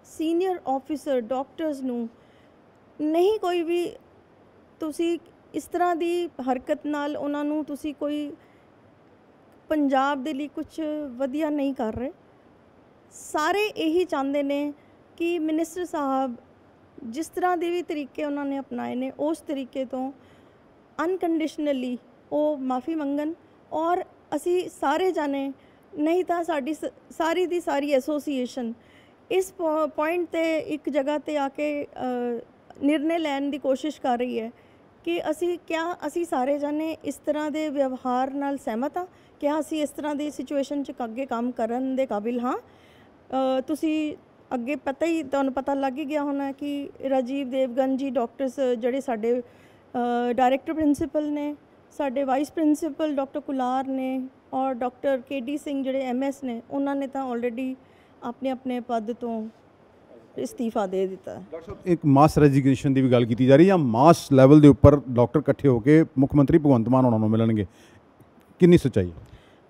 ਸੀਨੀਅਰ ਆਫਿਸਰ ਡਾਕਟਰਸ ਨੂੰ ਨਹੀਂ ਕੋਈ ਵੀ ਤੁਸੀਂ ਇਸ ਤਰ੍ਹਾਂ ਦੀ ਹਰਕਤ ਨਾਲ ਉਹਨਾਂ ਨੂੰ ਤੁਸੀਂ ਕੋਈ ਪੰਜਾਬ ਦੇ ਲਈ ਕੁਝ ਵਧੀਆ ਨਹੀਂ ਕਰ ਰਹੇ। ਸਾਰੇ ਇਹੀ ਚਾਹੁੰਦੇ ਨੇ ਕਿ ਮਿਨਿਸਟਰ ਸਾਹਿਬ ਜਿਸ ਤਰ੍ਹਾਂ ਦੇ ਵੀ ਤਰੀਕੇ ਉਹਨਾਂ ਨੇ ਅਪਣਾਏ ਨੇ ਉਸ ਤਰੀਕੇ ਤੋਂ ਅਨਕੰਡੀਸ਼ਨਲੀ ਉਹ ਮਾफ़ੀ ਮੰਗਣ ਔਰ ਅਸੀਂ ਸਾਰੇ ਜਾਣੇ, ਨਹੀਂ ਤਾਂ ਸਾਡੀ ਸਾਰੀ ਦੀ ਸਾਰੀ ਐਸੋਸੀਏਸ਼ਨ ਇਸ ਪੁਆਇੰਟ 'ਤੇ ਇੱਕ ਜਗ੍ਹਾ 'ਤੇ ਆ ਕੇ ਨਿਰਣੇ ਲੈਣ ਦੀ ਕੋਸ਼ਿਸ਼ ਕਰ ਰਹੀ ਹੈ ਕਿ ਅਸੀਂ ਸਾਰੇ ਜਾਣੇ ਇਸ ਤਰ੍ਹਾਂ ਦੇ ਵਿਵਹਾਰ ਨਾਲ ਸਹਿਮਤ ਹਾਂ, ਕਿ ਅਸੀਂ ਇਸ ਤਰ੍ਹਾਂ ਦੀ ਸਿਚੁਏਸ਼ਨ 'ਚ ਅੱਗੇ ਕੰਮ ਕਰਨ ਦੇ ਕਾਬਿਲ ਹਾਂ। ਤੁਸੀਂ ਅੱਗੇ ਤੁਹਾਨੂੰ ਪਤਾ ਲੱਗ ਹੀ ਗਿਆ ਹੋਣਾ ਕਿ ਰਾਜੀਵ ਦੇਵਗਨ ਜੀ ਡਾਕਟਰਸ ਜਿਹੜੇ ਸਾਡੇ ਡਾਇਰੈਕਟਰ ਪ੍ਰਿੰਸੀਪਲ ਨੇ, ਸਾਡੇ ਵਾਈਸ ਪ੍ਰਿੰਸੀਪਲ ਡਾਕਟਰ ਕੁਲਾਰ ਨੇ ਔਰ ਡਾਕਟਰ KD ਸਿੰਘ ਜਿਹੜੇ MS ਨੇ, ਉਹਨਾਂ ਨੇ ਤਾਂ ਆਲਰੇਡੀ ਆਪਣੇ ਪਦ ਤੋਂ ਇਸਤੀਫਾ ਦੇ ਦਿੱਤਾ। ਡਾਕਟਰ ਸਾਹਿਬ, ਇੱਕ ਮਾਸ ਰੈਜ਼ਿਗਨੇਸ਼ਨ ਦੀ ਵੀ ਗੱਲ ਕੀਤੀ ਜਾ ਰਹੀ ਹੈ, ਜਾਂ ਮਾਸ ਲੈਵਲ ਦੇ ਉੱਪਰ ਡਾਕਟਰ ਇਕੱਠੇ ਹੋ ਕੇ ਮੁੱਖ ਮੰਤਰੀ ਭਗਵੰਤ ਮਾਨ ਉਹਨਾਂ ਨੂੰ ਮਿਲਣਗੇ, ਕਿੰਨੀ ਸੱਚਾਈ?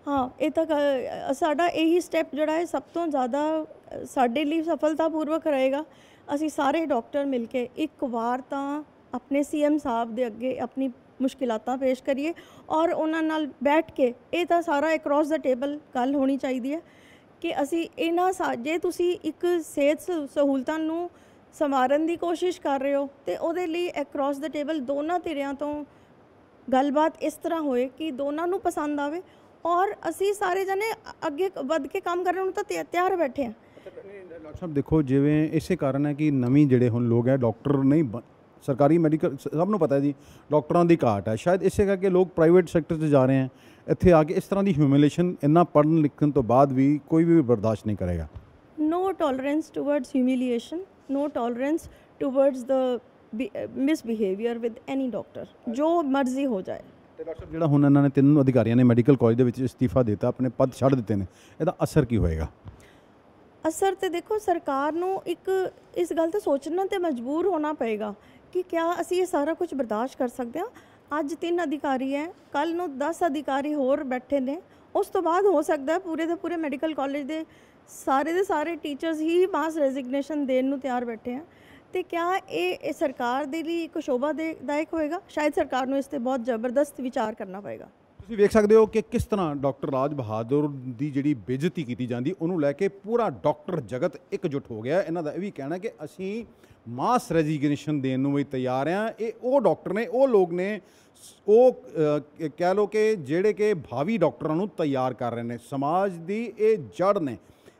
ਹਾਂ, ਇਹ ਤਾਂ ਸਾਡਾ ਇਹੀ ਸਟੈਪ ਜਿਹੜਾ ਹੈ ਸਭ ਤੋਂ ਜ਼ਿਆਦਾ ਸਾਡੇ ਲਈ ਸਫਲਤਾਪੂਰਵਕ ਰਹੇਗਾ। ਅਸੀਂ ਸਾਰੇ ਡਾਕਟਰ ਮਿਲ ਕੇ ਇੱਕ ਵਾਰ ਤਾਂ ਆਪਣੇ CM ਸਾਹਿਬ ਦੇ ਅੱਗੇ ਆਪਣੀ ਮੁਸ਼ਕਿਲਾਤਾਂ ਪੇਸ਼ ਕਰੀਏ ਔਰ ਉਹਨਾਂ ਨਾਲ ਬੈਠ ਕੇ, ਇਹ ਤਾਂ ਸਾਰਾ ਅਕ੍ਰੋਸ ਦਾ ਟੇਬਲ ਗੱਲ ਹੋਣੀ ਚਾਹੀਦੀ ਹੈ ਕਿ ਅਸੀਂ ਜੇ ਤੁਸੀਂ ਇੱਕ ਸਿਹਤ ਸਹੂਲਤਾਂ ਨੂੰ ਸੰਵਾਰਨ ਦੀ ਕੋਸ਼ਿਸ਼ ਕਰ ਰਹੇ ਹੋ ਤੇ ਉਹਦੇ ਲਈ ਅਕ੍ਰੋਸ ਦਾ ਟੇਬਲ ਦੋਨਾਂ ਧਿਰਾਂ ਤੋਂ ਗੱਲਬਾਤ ਇਸ ਤਰ੍ਹਾਂ ਹੋਏ ਕਿ ਦੋਨਾਂ ਨੂੰ ਪਸੰਦ ਆਵੇ ਔਰ ਅਸੀਂ ਸਾਰੇ ਜਣੇ ਅੱਗੇ ਵੱਧ ਕੇ ਕੰਮ ਕਰਨ ਨੂੰ ਤਾਂ ਤਿਆਰ ਬੈਠੇ ਹਾਂ। ਡਾਕਟਰ ਸਾਹਿਬ ਦੇਖੋ, ਜਿਵੇਂ ਇਸੇ ਕਾਰਨ ਹੈ ਕਿ ਨਵੀਂ ਜਿਹੜੇ ਹੁਣ ਲੋਕ ਹੈ ਡਾਕਟਰ ਨਹੀਂ ਸਰਕਾਰੀ ਮੈਡੀਕਲ, ਸਭ ਨੂੰ ਪਤਾ ਹੈ ਜੀ ਡਾਕਟਰਾਂ ਦੀ ਘਾਟ ਹੈ, ਸ਼ਾਇਦ ਇਸੇ ਕਰਕੇ ਲੋਕ ਪ੍ਰਾਈਵੇਟ ਸੈਕਟਰ 'ਚ ਜਾ ਰਹੇ हैं। ਇੱਥੇ ਆ ਕੇ ਇਸ ਤਰ੍ਹਾਂ ਦੀ ਹਿਊਮਿਲੇਸ਼ਨ ਇੰਨਾ ਪੜ੍ਹਨ ਲਿਖਣ ਤੋਂ ਬਾਅਦ ਵੀ ਕੋਈ ਵੀ ਬਰਦਾਸ਼ਤ ਨਹੀਂ ਕਰੇਗਾ। no tolerance towards humiliation, no tolerance towards the misbehavior with any doctor, जो मर्जी हो जाए। ਤੇ ਡਾਕਟਰ ਸਾਹਿਬ ਜਿਹੜਾ ਹੁਣ ਇਹਨਾਂ ਨੇ 3 ਅਧਿਕਾਰੀਆਂ ਨੇ ਮੈਡੀਕਲ ਕਾਲਜ ਦੇ ਵਿੱਚ ਇਸਤੀਫਾ ਦਿੱਤਾ, ਆਪਣੇ ਪਦ ਛੱਡ ਦਿੱਤੇ ਨੇ, ਇਹਦਾ ਅਸਰ ਕੀ ਹੋਏਗਾ? ਅਸਰ ਤੇ ਦੇਖੋ ਸਰਕਾਰ ਨੂੰ ਇੱਕ ਇਸ ਗੱਲ ਤੇ ਸੋਚਣਾ ਤੇ ਮਜਬੂਰ ਹੋਣਾ ਪਏਗਾ ਕਿ ਕਿਆ ਅਸੀਂ ਇਹ ਸਾਰਾ ਕੁਝ ਬਰਦਾਸ਼ਤ ਕਰ ਸਕਦੇ ਹਾਂ। ਅੱਜ 3 ਅਧਿਕਾਰੀ ਹੈ, ਕੱਲ ਨੂੰ 10 ਅਧਿਕਾਰੀ ਹੋਰ ਬੈਠੇ ਨੇ, ਉਸ ਤੋਂ ਬਾਅਦ ਹੋ ਸਕਦਾ ਪੂਰੇ ਦੇ ਪੂਰੇ ਮੈਡੀਕਲ ਕਾਲਜ ਦੇ ਸਾਰੇ ਟੀਚਰਸ ਹੀ ਮਾਸ ਰੈਜ਼ਿਗਨੇਸ਼ਨ ਦੇਣ ਨੂੰ ਤਿਆਰ ਬੈਠੇ ਆ। ਤੇ ਕਿਆ ਇਹ ਸਰਕਾਰ ਦੇ ਲਈ ਇੱਕ ਸ਼ੋਭਾਦਾਇਕ ਹੋਏਗਾ? ਸ਼ਾਇਦ ਸਰਕਾਰ ਨੂੰ ਇਸ ਤੇ ਬਹੁਤ ਜ਼ਬਰਦਸਤ ਵਿਚਾਰ ਕਰਨਾ ਪਏਗਾ। ਤੁਸੀਂ ਵੇਖ ਸਕਦੇ ਹੋ ਕਿ ਕਿਸ ਤਰ੍ਹਾਂ ਡਾਕਟਰ ਰਾਜ ਬਹਾਦਰ ਦੀ ਜਿਹੜੀ ਬੇਇੱਜ਼ਤੀ ਕੀਤੀ ਜਾਂਦੀ, ਉਹਨੂੰ ਲੈ ਕੇ ਪੂਰਾ ਡਾਕਟਰ ਜਗਤ ਇਕਜੁੱਟ ਹੋ ਗਿਆ। ਇਹਨਾਂ ਦਾ ਇਹ ਵੀ ਕਹਿਣਾ ਕਿ ਅਸੀਂ ਮਾਸ ਰੈਜ਼ਿਗਨੇਸ਼ਨ ਦੇਣ ਨੂੰ ਵੀ ਤਿਆਰ ਹਾਂ। ਇਹ ਉਹ ਡਾਕਟਰ ਨੇ, ਉਹ ਲੋਕ ਨੇ, ਉਹ ਕਹਿ ਲਓ ਕਿ ਜਿਹੜੇ ਕਿ ਭਾਵੀ ਡਾਕਟਰਾਂ ਨੂੰ ਤਿਆਰ ਕਰ ਰਹੇ ਨੇ। ਸਮਾਜ ਦੀ ਇਹ ਜੜ ਨੇ।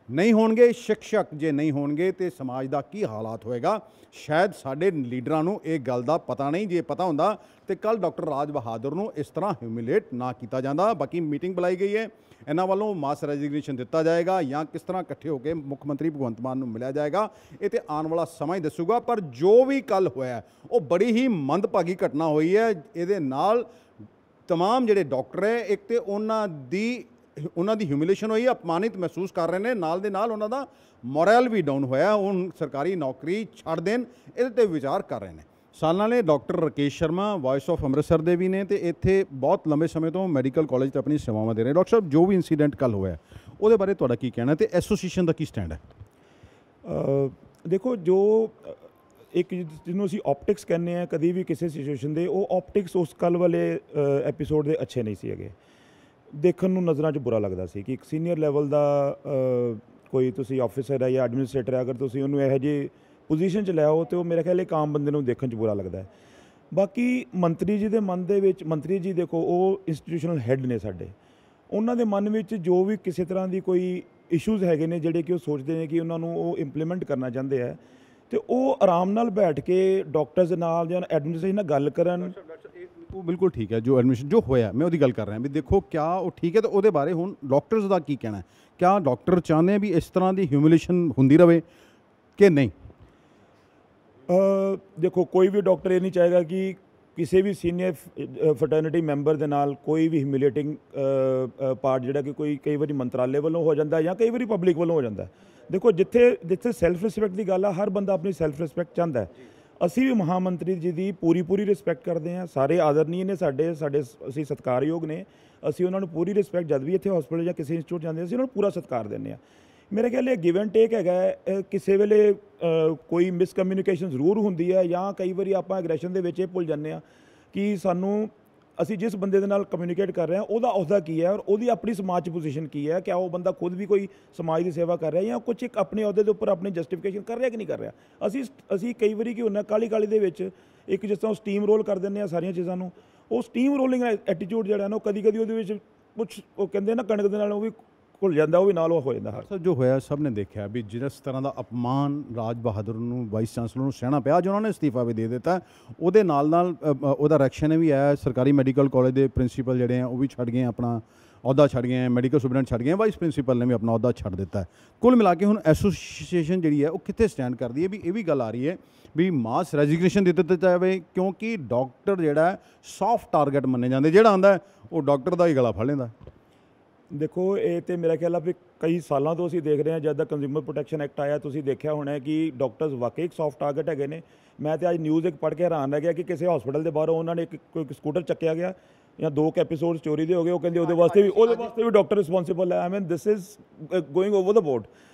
ਨਹੀਂ ਹੋਣਗੇ ਸਿੱਖਿਅਕ, ਜੇ ਨਹੀਂ ਹੋਣਗੇ ਤੇ ਸਮਾਜ ਦਾ ਕੀ ਹਾਲਾਤ ਹੋਏਗਾ? ਸ਼ਾਇਦ ਸਾਡੇ ਲੀਡਰਾਂ ਨੂੰ ਇਹ ਗੱਲ ਦਾ ਪਤਾ ਨਹੀਂ। ਜੇ ਪਤਾ ਹੁੰਦਾ ਤੇ ਕੱਲ ਡਾਕਟਰ ਰਾਜ ਬਹਾਦਰ ਨੂੰ ਇਸ ਤਰ੍ਹਾਂ ਹਿਊਮਿਲੇਟ ਨਾ ਕੀਤਾ ਜਾਂਦਾ। ਬਾਕੀ ਮੀਟਿੰਗ ਬੁਲਾਈ ਗਈ ਹੈ, ਇਹਨਾਂ ਵੱਲੋਂ ਮਾਸ ਰੈਜ਼ਿਗਨੇਸ਼ਨ ਦਿੱਤਾ ਜਾਏਗਾ ਜਾਂ ਕਿਸ ਤਰ੍ਹਾਂ ਇਕੱਠੇ ਹੋ ਕੇ ਮੁੱਖ ਮੰਤਰੀ ਭਗਵੰਤ ਮਾਨ ਨੂੰ ਮਿਲਿਆ ਜਾਏਗਾ, ਇਹ ਤੇ ਆਉਣ ਵਾਲਾ ਸਮਾਂ ਹੀ ਦੱਸੂਗਾ। ਪਰ ਜੋ ਵੀ ਕੱਲ ਹੋਇਆ ਉਹ ਬੜੀ ਹੀ ਮੰਦਭਾਗੀ ਘਟਨਾ ਹੋਈ ਹੈ। ਇਹਦੇ ਨਾਲ ਤਮਾਮ ਜਿਹੜੇ ਡਾਕਟਰ ਹੈ, ਇੱਕ ਤੇ ਉਹਨਾਂ ਦੀ ਹਿਊਮਿਲੇਸ਼ਨ ਹੋਈ, ਅਪਮਾਨਿਤ ਮਹਿਸੂਸ ਕਰ ਰਹੇ ਨੇ, ਨਾਲ ਦੇ ਨਾਲ ਉਹਨਾਂ ਦਾ ਮੋਰਲ ਵੀ ਡਾਊਨ ਹੋਇਆ। ਹੁਣ ਸਰਕਾਰੀ ਨੌਕਰੀ ਛੱਡ ਦੇਣ, ਇਹਦੇ ਤੇ ਵਿਚਾਰ ਕਰ ਰਹੇ ਨੇ। ਸਾਲਾਂ ਨੇ doctor Rakesh Sharma vice of Amritsar ਦੇ ਵੀ ਨੇ ਤੇ ਇੱਥੇ ਬਹੁਤ ਲੰਬੇ ਸਮੇਂ ਤੋਂ ਮੈਡੀਕਲ ਕਾਲਜ 'ਤੇ ਆਪਣੀ ਸੇਵਾਵਾਂ ਦੇ ਰਹੇ। ਡਾਕਟਰ ਸਾਹਿਬ, ਜੋ ਵੀ ਇਨਸੀਡੈਂਟ ਕੱਲ ਹੋਇਆ ਉਹਦੇ ਬਾਰੇ ਤੁਹਾਡਾ ਕੀ ਕਹਿਣਾ ਤੇ ਐਸੋਸੀਏਸ਼ਨ ਦਾ ਕੀ ਸਟੈਂਡ ਹੈ? ਦੇਖੋ, ਜੋ ਇੱਕ ਜਿਹਨੂੰ ਅਸੀਂ ਆਪਟਿਕਸ ਕਹਿੰਦੇ ਆ ਕਦੀ ਵੀ ਕਿਸੇ ਸਿਚੁਏਸ਼ਨ ਦੇ, ਉਹ ਆਪਟਿਕਸ ਉਸ ਕੱਲ ਵਾਲੇ ਐਪੀਸੋਡ ਦੇ ਅੱਛੇ ਨਹੀਂ ਸੀ ਹੈਗੇ। ਦੇਖਣ ਨੂੰ ਨਜ਼ਰਾਂ 'ਚ ਬੁਰਾ ਲੱਗਦਾ ਸੀ ਕਿ ਇੱਕ ਸੀਨੀਅਰ ਲੈਵਲ ਦਾ ਕੋਈ ਤੁਸੀਂ ਆਫਿਸਰ ਹੈ ਜਾਂ ਐਡਮਿਨਿਸਟ੍ਰੇਟਰ ਹੈ, ਅਗਰ ਤੁਸੀਂ ਉਹਨੂੰ ਇਹੋ ਜਿਹੀ ਪੋਜੀਸ਼ਨ 'ਚ ਲੈ ਆਓ ਤਾਂ ਉਹ ਮੇਰੇ ਖਿਆਲ ਇੱਕ ਆਮ ਬੰਦੇ ਨੂੰ ਦੇਖਣ 'ਚ ਬੁਰਾ ਲੱਗਦਾ ਹੈ। ਬਾਕੀ ਮੰਤਰੀ ਜੀ ਦੇ ਮਨ ਦੇ ਵਿੱਚ, ਮੰਤਰੀ ਜੀ ਦੇਖੋ ਉਹ ਇੰਸਟੀਟਿਊਸ਼ਨਲ ਹੈੱਡ ਨੇ ਸਾਡੇ, ਉਹਨਾਂ ਦੇ ਮਨ ਵਿੱਚ ਜੋ ਵੀ ਕਿਸੇ ਤਰ੍ਹਾਂ ਦੀ ਕੋਈ ਇਸ਼ੂਜ਼ ਹੈਗੇ ਨੇ ਜਿਹੜੇ ਕਿ ਉਹ ਸੋਚਦੇ ਨੇ ਕਿ ਉਹਨਾਂ ਨੂੰ ਉਹ ਇੰਪਲੀਮੈਂਟ ਕਰਨਾ ਚਾਹੁੰਦੇ ਆ, ਤੇ ਉਹ ਆਰਾਮ ਨਾਲ ਬੈਠ ਕੇ ਡਾਕਟਰਸ ਨਾਲ ਜਾਂ ਐਡਮਿਨਿਸਟ੍ਰੇਸ਼ਨ ਨਾਲ ਗੱਲ ਕਰਨ। ਉਹ ਬਿਲਕੁਲ ਠੀਕ ਹੈ, ਜੋ ਐਡਮਿਸ਼ਨ ਜੋ ਹੋਇਆ ਮੈਂ ਉਹਦੀ ਗੱਲ ਕਰ ਰਿਹਾ ਵੀ ਦੇਖੋ ਕਿਆ ਉਹ ਠੀਕ ਹੈ, ਤੇ ਉਹਦੇ ਬਾਰੇ ਹੁਣ ਡਾਕਟਰਸ ਦਾ ਕੀ ਕਹਿਣਾ ਹੈ? ਕਿਆ ਡਾਕਟਰ ਚਾਹੁੰਦੇ ਆ ਵੀ ਇਸ ਤਰ੍ਹਾਂ ਦੀ ਹਿਊਮਿਲੇਸ਼ਨ ਹੁੰਦੀ ਰਹੇ ਕਿ ਨਹੀਂ? ਦੇਖੋ, ਕੋਈ ਵੀ ਡਾਕਟਰ ਇਹ ਨਹੀਂ ਚਾਹੇਗਾ ਕਿ ਕਿਸੇ ਵੀ ਸੀਨੀਅਰ ਫਰਟਰਨਿਟੀ ਮੈਂਬਰ ਦੇ ਨਾਲ ਕੋਈ ਵੀ ਹਿਊਮਿਲੇਟਿੰਗ ਪਾਰਟ ਜਿਹੜਾ ਕਿ ਕਈ ਵਾਰੀ ਮੰਤਰਾਲੇ ਵੱਲੋਂ ਹੋ ਜਾਂਦਾ ਜਾਂ ਕਈ ਵਾਰੀ ਪਬਲਿਕ ਵੱਲੋਂ ਹੋ ਜਾਂਦਾ। ਦੇਖੋ, ਜਿੱਥੇ ਸੈਲਫ ਰਿਸਪੈਕਟ ਦੀ ਗੱਲ ਆ, ਹਰ ਬੰਦਾ ਆਪਣੀ ਸੈਲਫ ਰਿਸਪੈਕਟ ਚਾਹੁੰਦਾ। ਅਸੀਂ ਵੀ ਮਹਾ ਮੰਤਰੀ ਜੀ ਦੀ ਪੂਰੀ ਰਿਸਪੈਕਟ ਕਰਦੇ ਹਾਂ। ਸਾਰੇ ਆਦਰਨੀय ਨੇ ਸਾਡੇ ਅਸੀਂ ਸਤਿਕਾਰਯੋਗ ਨੇ। ਅਸੀਂ ਉਹਨਾਂ ਨੂੰ ਪੂਰੀ ਰਿਸਪੈਕਟ, ਜਦ ਵੀ ਇੱਥੇ ਹਸਪੀਟਲ ਜਾਂ ਕਿਸੇ ਇੰਸਟੀਚਿਊਟ ਜਾਂਦੇ ਅਸੀਂ ਉਹਨਾਂ ਨੂੰ ਪੂਰਾ ਸਤਿਕਾਰ ਦਿੰਦੇ ਹਾਂ। ਮੇਰੇ ਖਿਆਲ ਇਹ ਗਿਵ ਐਂਡ ਟੇਕ ਹੈਗਾ। ਕਿਸੇ ਵੇਲੇ ਕੋਈ ਮਿਸਕਮਿਊਨੀਕੇਸ਼ਨ ਜ਼ਰੂਰ ਹੁੰਦੀ ਹੈ ਜਾਂ ਕਈ ਵਾਰੀ ਆਪਾਂ ਐਗਰੈਸ਼ਨ ਦੇ ਵਿੱਚ ਇਹ ਭੁੱਲ ਜਾਂਦੇ ਹਾਂ ਕਿ ਅਸੀਂ ਜਿਸ ਬੰਦੇ ਦੇ ਨਾਲ ਕਮਿਊਨੀਕੇਟ ਕਰ ਰਹੇ ਹਾਂ ਉਹਦਾ ਅਹੁਦਾ ਕੀ ਹੈ ਔਰ ਉਹਦੀ ਆਪਣੀ ਸਮਾਜ 'ਚ ਪੋਜੀਸ਼ਨ ਕੀ ਹੈ। ਕਿਆ ਉਹ ਬੰਦਾ ਖੁਦ ਵੀ ਕੋਈ ਸਮਾਜ ਦੀ ਸੇਵਾ ਕਰ ਰਿਹਾ ਜਾਂ ਕੁਝ ਇੱਕ ਆਪਣੇ ਅਹੁਦੇ ਦੇ ਉੱਪਰ ਆਪਣੀ ਜਸਟੀਫਿਕੇਸ਼ਨ ਕਰ ਰਿਹਾ ਕਿ ਨਹੀਂ ਕਰ ਰਿਹਾ। ਅਸੀਂ ਕਈ ਵਾਰੀ ਕੀ ਹੁੰਦਾ, ਕਾਹਲੀ ਦੇ ਵਿੱਚ ਇੱਕ ਜਿਸ ਤਰ੍ਹਾਂ ਸਟੀਮ ਰੋਲ ਕਰ ਦਿੰਦੇ ਹਾਂ ਸਾਰੀਆਂ ਚੀਜ਼ਾਂ ਨੂੰ। ਉਹ ਸਟੀਮ ਰੋਲਿੰਗ ਐਟੀਟਿਊਡ ਜਿਹੜਾ ਨਾ, ਉਹ ਕਦੀ ਉਹਦੇ ਵਿੱਚ ਕੁਛ ਉਹ ਕਹਿੰਦੇ ਨਾ ਕਣਕ ਦੇ ਨਾਲ ਉਹ ਵੀ ਭੁੱਲ ਜਾਂਦਾ, ਉਹ ਵੀ ਨਾਲ ਉਹ ਹੋ ਜਾਂਦਾ। ਸਰ, ਜੋ ਹੋਇਆ ਸਭ ਨੇ ਦੇਖਿਆ ਵੀ ਜਿਸ ਤਰ੍ਹਾਂ ਦਾ ਅਪਮਾਨ ਰਾਜ ਬਹਾਦਰ ਨੂੰ, ਵਾਈਸ ਚਾਂਸਲਰ ਨੂੰ ਸਹਿਣਾ ਪਿਆ, ਜੋ ਉਹਨਾਂ ਨੇ ਅਸਤੀਫਾ ਵੀ ਦੇ ਦਿੱਤਾ, ਉਹਦੇ ਨਾਲ ਉਹਦਾ ਰਿਐਕਸ਼ਨ ਵੀ ਆਇਆ। ਸਰਕਾਰੀ ਮੈਡੀਕਲ ਕਾਲਜ ਦੇ ਪ੍ਰਿੰਸੀਪਲ ਜਿਹੜੇ ਆ ਉਹ ਵੀ ਛੱਡ ਗਏ, ਆਪਣਾ ਅਹੁਦਾ ਛੱਡ ਗਏ, ਮੈਡੀਕਲ ਸੁਪਰਡੈਂਟ ਛੱਡ ਗਏ, ਵਾਈਸ ਪ੍ਰਿੰਸੀਪਲ ਨੇ ਵੀ ਆਪਣਾ ਅਹੁਦਾ ਛੱਡ ਦਿੱਤਾ। ਕੁੱਲ ਮਿਲਾ ਕੇ ਹੁਣ ਐਸੋਸੀਏਸ਼ਨ ਜਿਹੜੀ ਹੈ ਉਹ ਕਿੱਥੇ ਸਟੈਂਡ ਕਰਦੀ ਹੈ? ਵੀ ਇਹ ਵੀ ਗੱਲ ਆ ਰਹੀ ਹੈ ਵੀ ਮਾਸ ਰੈਜ਼ਿਗਨੇਸ਼ਨ ਦੇ ਦਿੱਤੇ ਜਾਵੇ, ਕਿਉਂਕਿ ਡਾਕਟਰ ਜਿਹੜਾ ਸੌਫਟ ਟਾਰਗੇਟ ਮੰਨੇ ਜਾਂਦੇ, ਜਿਹੜਾ ਆਉਂਦਾ ਉਹ ਡਾਕਟਰ ਦਾ ਹੀ ਗਲਾ ਫੜ ਲੈਂਦਾ। ਦੇਖੋ, ਇਹ ਤਾਂ ਮੇਰਾ ਖਿਆਲ ਆ ਵੀ ਕਈ ਸਾਲਾਂ ਤੋਂ ਅਸੀਂ ਦੇਖ ਰਹੇ ਹਾਂ, ਜਦ ਦਾ ਕੰਜ਼ਿਊਮਰ ਪ੍ਰੋਟੈਕਸ਼ਨ ਐਕਟ ਆਇਆ, ਤੁਸੀਂ ਦੇਖਿਆ ਹੋਣਾ ਕਿ ਡਾਕਟਰਸ ਵਾਕਈ ਇੱਕ ਸੌਫਟ ਟਾਰਗੇਟ ਹੈਗੇ ਨੇ। ਮੈਂ ਤਾਂ ਅੱਜ ਨਿਊਜ਼ ਇੱਕ ਪੜ੍ਹ ਕੇ ਹੈਰਾਨ ਰਹਿ ਗਿਆ ਕਿ ਕਿਸੇ ਹਸਪੀਟਲ ਦੇ ਬਾਹਰੋਂ ਉਹਨਾਂ ਨੇ ਕੋਈ ਸਕੂਟਰ ਚੱਕਿਆ ਗਿਆ ਜਾਂ 2 ਐਪੀਸੋਡ ਚੋਰੀ ਦੇ ਹੋ ਗਏ। ਉਹ ਕਹਿੰਦੇ ਉਹਦੇ ਵਾਸਤੇ ਵੀ ਡਾਕਟਰ ਰਿਸਪੌਂਸੀਬਲ ਹੈ। I mean this is going over the board.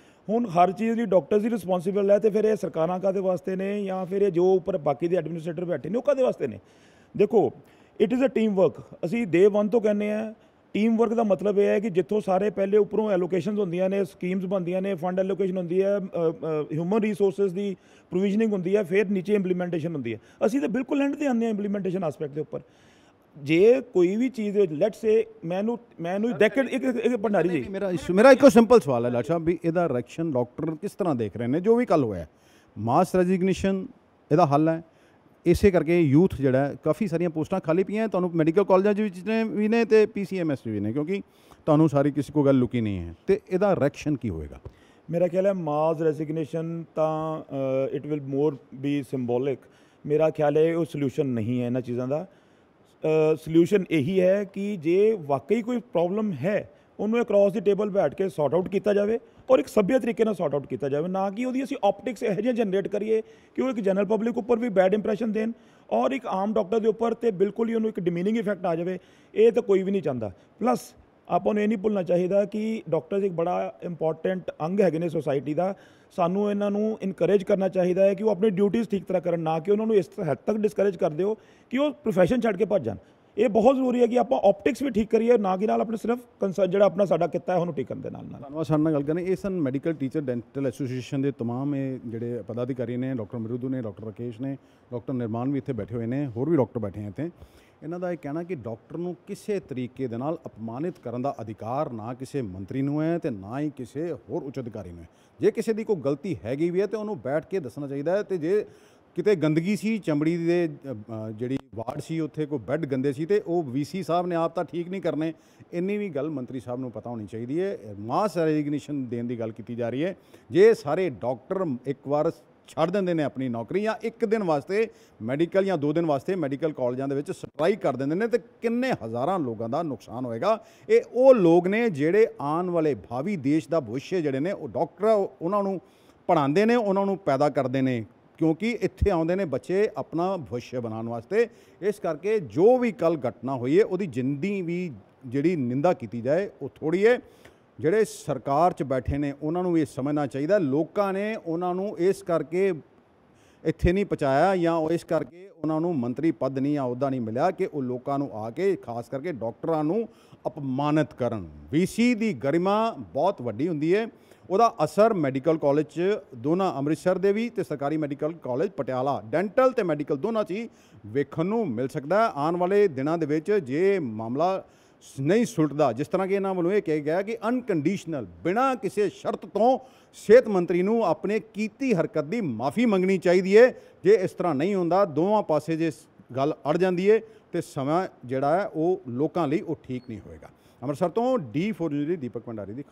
ਹੁਣ ਹਰ ਚੀਜ਼ ਦੀ ਡਾਕਟਰਸ ਹੀ ਰਿਸਪੌਂਸੀਬਲ ਹੈ, ਤੇ ਫਿਰ ਇਹ ਸਰਕਾਰਾਂ ਕਾਹਦੇ ਵਾਸਤੇ ਨੇ ਜਾਂ ਫਿਰ ਇਹ ਜੋ ਉੱਪਰ ਬਾਕੀ ਦੇ ਐਡਮਿਨਿਸਟ੍ਰੇਟਰ ਬੈਠੇ ਨੇ ਉਹ ਕਾਹਦੇ ਵਾਸਤੇ ਨੇ? ਦੇਖੋ, it is a team work. ਅਸੀਂ ਡੇ 1 ਤੋਂ ਕਹਿੰਦੇ ਹਾਂ ਟੀਮ ਵਰਕ ਦਾ ਮਤਲਬ ਇਹ ਹੈ ਕਿ ਜਿੱਥੋਂ ਸਾਰੇ ਪਹਿਲੇ ਉੱਪਰੋਂ ਐਲੋਕੇਸ਼ਨਸ ਹੁੰਦੀਆਂ ਨੇ, ਸਕੀਮਸ ਬਣਦੀਆਂ ਨੇ, ਫੰਡ ਐਲੋਕੇਸ਼ਨ ਹੁੰਦੀ ਹੈ, ਹਿਊਮਨ ਰਿਸੋਰਸਿਸ ਦੀ ਪ੍ਰੋਵੀਜ਼ਨਿੰਗ ਹੁੰਦੀ ਹੈ, ਫਿਰ ਨੀਚੇ ਇੰਪਲੀਮੈਂਟੇਸ਼ਨ ਹੁੰਦੀ ਹੈ। ਅਸੀਂ ਤਾਂ ਬਿਲਕੁਲ ਐਂਡ 'ਤੇ ਆਉਂਦੇ ਹਾਂ ਇੰਪਲੀਮੈਂਟੇਸ਼ਨ ਆਸਪੈਕਟ ਦੇ ਉੱਪਰ। ਜੇ ਕੋਈ ਵੀ ਚੀਜ਼ ਲੈਟਸ ਸੇ ਮੈਨੂੰ ਇੱਕ ਭੰਡਾਰੀ ਜੀ, ਮੇਰਾ ਇੱਕੋ ਸਿੰਪਲ ਸਵਾਲ ਹੈ ਡਾਕਟਰ ਸਾਹਿਬ ਵੀ ਇਹਦਾ ਰਿਐਕਸ਼ਨ ਡਾਕਟਰ ਕਿਸ ਤਰ੍ਹਾਂ ਦੇਖ ਰਹੇ ਨੇ? ਜੋ ਵੀ ਕੱਲ ਹੋਇਆ ਮਾਸ ਰੈਜ਼ਿਗਨੇਸ਼ਨ ਇਹਦਾ ਹੱਲ ਹੈ। ਇਸੇ ਕਰਕੇ ਯੂਥ ਜਿਹੜਾ ਕਾਫੀ ਸਾਰੀਆਂ ਪੋਸਟਾਂ ਖਾਲੀ ਪਈਆਂ ਤੁਹਾਨੂੰ ਮੈਡੀਕਲ ਕਾਲਜਾਂ ਦੇ ਵਿੱਚ ਵੀ ਨੇ ਤੇ PCMS ਵੀ ਨੇ, ਕਿਉਂਕਿ ਤੁਹਾਨੂੰ ਸਾਰੀ ਕਿਸੇ ਕੋਲ ਗੱਲ ਲੁਕੀ ਨਹੀਂ ਹੈ। ਤੇ ਇਹਦਾ ਰਿਐਕਸ਼ਨ ਕੀ ਹੋਏਗਾ? ਮੇਰਾ ਖਿਆਲ ਹੈ ਮਾਸ ਰੈਸਿਗਨੇਸ਼ਨ ਤਾਂ it will more B symbolic. ਮੇਰਾ ਖਿਆਲ ਹੈ ਉਹ ਸੋਲੂਸ਼ਨ ਨਹੀਂ ਹੈ ਇਹਨਾਂ ਚੀਜ਼ਾਂ ਦਾ। ਸੋਲੂਸ਼ਨ ਇਹੀ ਹੈ ਕਿ ਜੇ ਵਾਕਈ ਕੋਈ ਪ੍ਰੋਬਲਮ ਹੈ ਉਹਨੂੰ ਅਕ੍ਰੋਸ ਦੀ ਟੇਬਲ ਬੈਠ ਕੇ ਸੌਟ ਆਊਟ ਕੀਤਾ ਜਾਵੇ ਔਰ ਇੱਕ ਸਭ्य ਤਰੀਕੇ ਨਾਲ ਸੌਟ ਆਊਟ ਕੀਤਾ ਜਾਵੇ, ਨਾ ਕਿ ਉਹਦੀ ਅਸੀਂ ਆਪਟਿਕਸ ਇਹੋ ਜਿਹੀਆਂ ਜਨਰੇਟ ਕਰੀਏ ਕਿ ਉਹ ਇੱਕ ਜਨਰਲ ਪਬਲਿਕ ਉੱਪਰ ਵੀ ਬੈਡ ਇੰਪ੍ਰੈਸ਼ਨ ਦੇਣ ਔਰ ਇੱਕ ਆਮ ਡਾਕਟਰ ਦੇ ਉੱਪਰ ਤੇ ਬਿਲਕੁਲ ਹੀ ਉਹਨੂੰ ਇੱਕ ਡਿਮੀਨਿੰਗ ਇਫੈਕਟ ਆ ਜਾਵੇ। ਇਹ ਤਾਂ ਕੋਈ ਵੀ ਨਹੀਂ ਚਾਹੁੰਦਾ। ਪਲੱਸ ਆਪਾਂ ਨੂੰ ਇਹ ਨਹੀਂ ਭੁੱਲਣਾ ਚਾਹੀਦਾ ਕਿ ਡਾਕਟਰਸ ਇੱਕ ਬੜਾ ਇੰਪੋਰਟੈਂਟ ਅੰਗ ਹੈਗੇ ਨੇ ਸੋਸਾਇਟੀ ਦਾ। ਸਾਨੂੰ ਇਹਨਾਂ ਨੂੰ ਇਨਕਰੇਜ ਕਰਨਾ ਚਾਹੀਦਾ ਹੈ ਕਿ ਉਹ ਆਪਣੀ ਡਿਊਟੀਜ਼ ਠੀਕ ਤਰ੍ਹਾਂ ਕਰਨ, ਨਾ ਕਿ ਉਹਨਾਂ ਨੂੰ ਇਸ ਹੱਦ ਤੱਕ ਡਿਸਕਰੇਜ ਕਰ ਦਿਓ ਕਿ ਉਹ ਪ੍ਰੋਫੈਸ਼ਨ ਛੱਡ ਕੇ ਭੱਜ ਜਾਣ। ਇਹ ਬਹੁਤ ਜ਼ਰੂਰੀ ਹੈ ਕਿ ਆਪਾਂ ਆਪਟਿਕਸ ਵੀ ਠੀਕ ਕਰੀਏ, ਨਾ ਕਿ ਨਾਲ ਆਪਣੇ ਸਿਰਫ ਜਿਹੜਾ ਆਪਣਾ ਸਾਡਾ ਕਿੱਤਾ ਹੈ ਉਹਨੂੰ ਠੀਕ ਕਰਨ ਦੇ ਨਾਲ। ਧੰਨਵਾਦ। ਸਾਡੇ ਨਾਲ ਗੱਲ ਕਰਨੀ ਇਹ ਸਨ ਮੈਡੀਕਲ ਟੀਚਰ ਡੈਂਟਲ ਐਸੋਸੀਏਸ਼ਨ ਦੇ तमाम ਇਹ ਜਿਹੜੇ ਪਦਾਧਿਕਾਰੀ ਨੇ, ਡਾਕਟਰ ਮਰੂਦੂ ਨੇ, ਡਾਕਟਰ ਰਾਕੇਸ਼ ਨੇ, ਡਾਕਟਰ ਨਿਰਮਾਨ ਵੀ ਇੱਥੇ ਬੈਠੇ ਹੋਏ ਨੇ, ਹੋਰ ਵੀ ਡਾਕਟਰ ਬੈਠੇ हैं ਇੱਥੇ। ਇਹਨਾਂ ਦਾ ਇਹ ਕਹਿਣਾ ਕਿ ਡਾਕਟਰ ਨੂੰ ਕਿਸੇ ਤਰੀਕੇ ਦੇ ਨਾਲ ਅਪਮਾਨਿਤ ਕਰਨ ਦਾ ਅਧਿਕਾਰ ਨਾ ਕਿਸੇ ਮੰਤਰੀ ਨੂੰ ਹੈ ਤੇ ਨਾ ਹੀ ਕਿਸੇ ਹੋਰ ਉੱਚ ਅਧਿਕਾਰੀ ਨੂੰ ਹੈ। ਜੇ ਕਿਸੇ ਦੀ ਕੋਈ ਗਲਤੀ ਹੈਗੀ ਵੀ ਹੈ ਤੇ ਉਹਨੂੰ ਬੈਠ ਕੇ ਦੱਸਣਾ ਚਾਹੀਦਾ ਹੈ। ਤੇ ਜੇ ਕਿਤੇ ਗੰਦਗੀ ਸੀ, ਚਮੜੀ ਦੇ ਜਿਹੜੀ ਵਾਰਡ ਸੀ ਉੱਥੇ ਕੋਈ ਬੈੱਡ ਗੰਦੇ ਸੀ ਤੇ ਉਹ ਵੀਸੀ ਸਾਹਿਬ ਨੇ ਆਪ ਤਾਂ ਠੀਕ ਨਹੀਂ ਕਰਨੇ, ਇੰਨੀ ਵੀ ਗੱਲ ਮੰਤਰੀ ਸਾਹਿਬ ਨੂੰ ਪਤਾ ਹੋਣੀ ਚਾਹੀਦੀ ਹੈ। ਮਾਸ ਰੈਜ਼ਿਗਨੇਸ਼ਨ ਦੇਣ ਦੀ ਗੱਲ ਕੀਤੀ ਜਾ ਰਹੀ ਹੈ। ਜੇ ਸਾਰੇ ਡਾਕਟਰ ਇੱਕ ਵਾਰ ਛੱਡ ਦਿੰਦੇ ਨੇ ਆਪਣੀ ਨੌਕਰੀ ਜਾਂ ਇੱਕ ਦਿਨ ਵਾਸਤੇ ਮੈਡੀਕਲ ਜਾਂ 2 ਦਿਨ ਵਾਸਤੇ ਮੈਡੀਕਲ ਕਾਲਜਾਂ ਦੇ ਵਿੱਚ ਸਟ੍ਰਾਈਕ ਕਰ ਦਿੰਦੇ ਨੇ ਤੇ ਕਿੰਨੇ ਹਜ਼ਾਰਾਂ ਲੋਕਾਂ ਦਾ ਨੁਕਸਾਨ ਹੋਏਗਾ। ਇਹ ਉਹ ਲੋਕ ਨੇ ਜਿਹੜੇ ਆਉਣ ਵਾਲੇ ਭਾਵੀ ਦੇਸ਼ ਦਾ ਭਵਿੱਖ ਜਿਹੜੇ ਨੇ ਉਹ ਡਾਕਟਰ ਉਹਨਾਂ ਨੂੰ ਪੜ੍ਹਾਉਂਦੇ ਨੇ, ਉਹਨਾਂ ਨੂੰ ਪੈਦਾ ਕਰਦੇ ਨੇ, ਕਿਉਂਕਿ ਇੱਥੇ ਆਉਂਦੇ ਨੇ ਬੱਚੇ ਆਪਣਾ ਭਵਿੱਖ ਬਣਾਉਣ ਵਾਸਤੇ। ਇਸ ਕਰਕੇ ਜੋ ਵੀ ਕੱਲ ਘਟਨਾ ਹੋਈ ਹੈ ਉਹਦੀ ਜਿੰਨੀ ਵੀ ਜਿਹੜੀ ਨਿੰਦਾ ਕੀਤੀ ਜਾਏ ਉਹ ਥੋੜ੍ਹੀ ਹੈ। ਜਿਹੜੇ ਸਰਕਾਰ 'ਚ ਬੈਠੇ ਨੇ ਉਹਨਾਂ ਨੂੰ ਇਹ ਸਮਝਣਾ ਚਾਹੀਦਾ ਲੋਕਾਂ ਨੇ ਉਹਨਾਂ ਨੂੰ ਇਸ ਕਰਕੇ ਇੱਥੇ ਨਹੀਂ ਪਹੁੰਚਾਇਆ ਜਾਂ ਇਸ ਕਰਕੇ ਉਹਨਾਂ ਨੂੰ ਮੰਤਰੀ ਪਦ ਨਹੀਂ ਜਾਂ ਅਹੁਦਾ ਨਹੀਂ ਮਿਲਿਆ ਕਿ ਉਹ ਲੋਕਾਂ ਨੂੰ ਆ ਕੇ ਖਾਸ ਕਰਕੇ ਡਾਕਟਰਾਂ ਨੂੰ ਅਪਮਾਨਿਤ ਕਰਨ। ਵੀਸੀ ਦੀ ਗਰਿਮਾ ਬਹੁਤ ਵੱਡੀ ਹੁੰਦੀ ਹੈ, ਉਹਦਾ ਅਸਰ ਮੈਡੀਕਲ ਕਾਲਜ 'ਚ ਦੋਨਾਂ ਅੰਮ੍ਰਿਤਸਰ ਦੇ ਵੀ ਤੇ ਸਰਕਾਰੀ ਮੈਡੀਕਲ ਕਾਲਜ ਪਟਿਆਲਾ ਡੈਂਟਲ ਤੇ ਮੈਡੀਕਲ ਦੋਨਾਂ 'ਚ ਹੀ ਵੇਖਣ ਨੂੰ ਮਿਲ ਸਕਦਾ ਹੈ। ਆਉਣ ਵਾਲੇ ਦਿਨਾਂ ਦੇ ਵਿੱਚ ਜੇ ਮਾਮਲਾ ਨਹੀਂ ਸੁਲਟਦਾ, ਜਿਸ ਤਰ੍ਹਾਂ ਕਿ ਇਹਨਾਂ ਵੱਲੋਂ ਇਹ ਕਿਹਾ ਗਿਆ ਕਿ ਅਨਕੰਡੀਸ਼ਨਲ ਬਿਨਾਂ ਕਿਸੇ ਸ਼ਰਤ ਤੋਂ ਸਿਹਤ ਮੰਤਰੀ ਨੂੰ ਆਪਣੇ ਕੀਤੀ ਹਰਕਤ ਦੀ ਮਾਫੀ ਮੰਗਣੀ ਚਾਹੀਦੀ ਹੈ। ਜੇ ਇਸ ਤਰ੍ਹਾਂ ਨਹੀਂ ਹੁੰਦਾ, ਦੋਵਾਂ ਪਾਸੇ ਜੇ ਗੱਲ ਅੜ ਜਾਂਦੀ ਹੈ ਤੇ ਸਮਾਂ ਜਿਹੜਾ ਹੈ ਉਹ ਲੋਕਾਂ ਲਈ ਉਹ ਠੀਕ ਨਹੀਂ ਹੋਏਗਾ। ਅੰਮ੍ਰਿਤਸਰ ਤੋਂ D4 ਨਿਊਜ਼ ਲਈ ਦੀਪਕ ਭੰਡਾਰੀ ਦੀ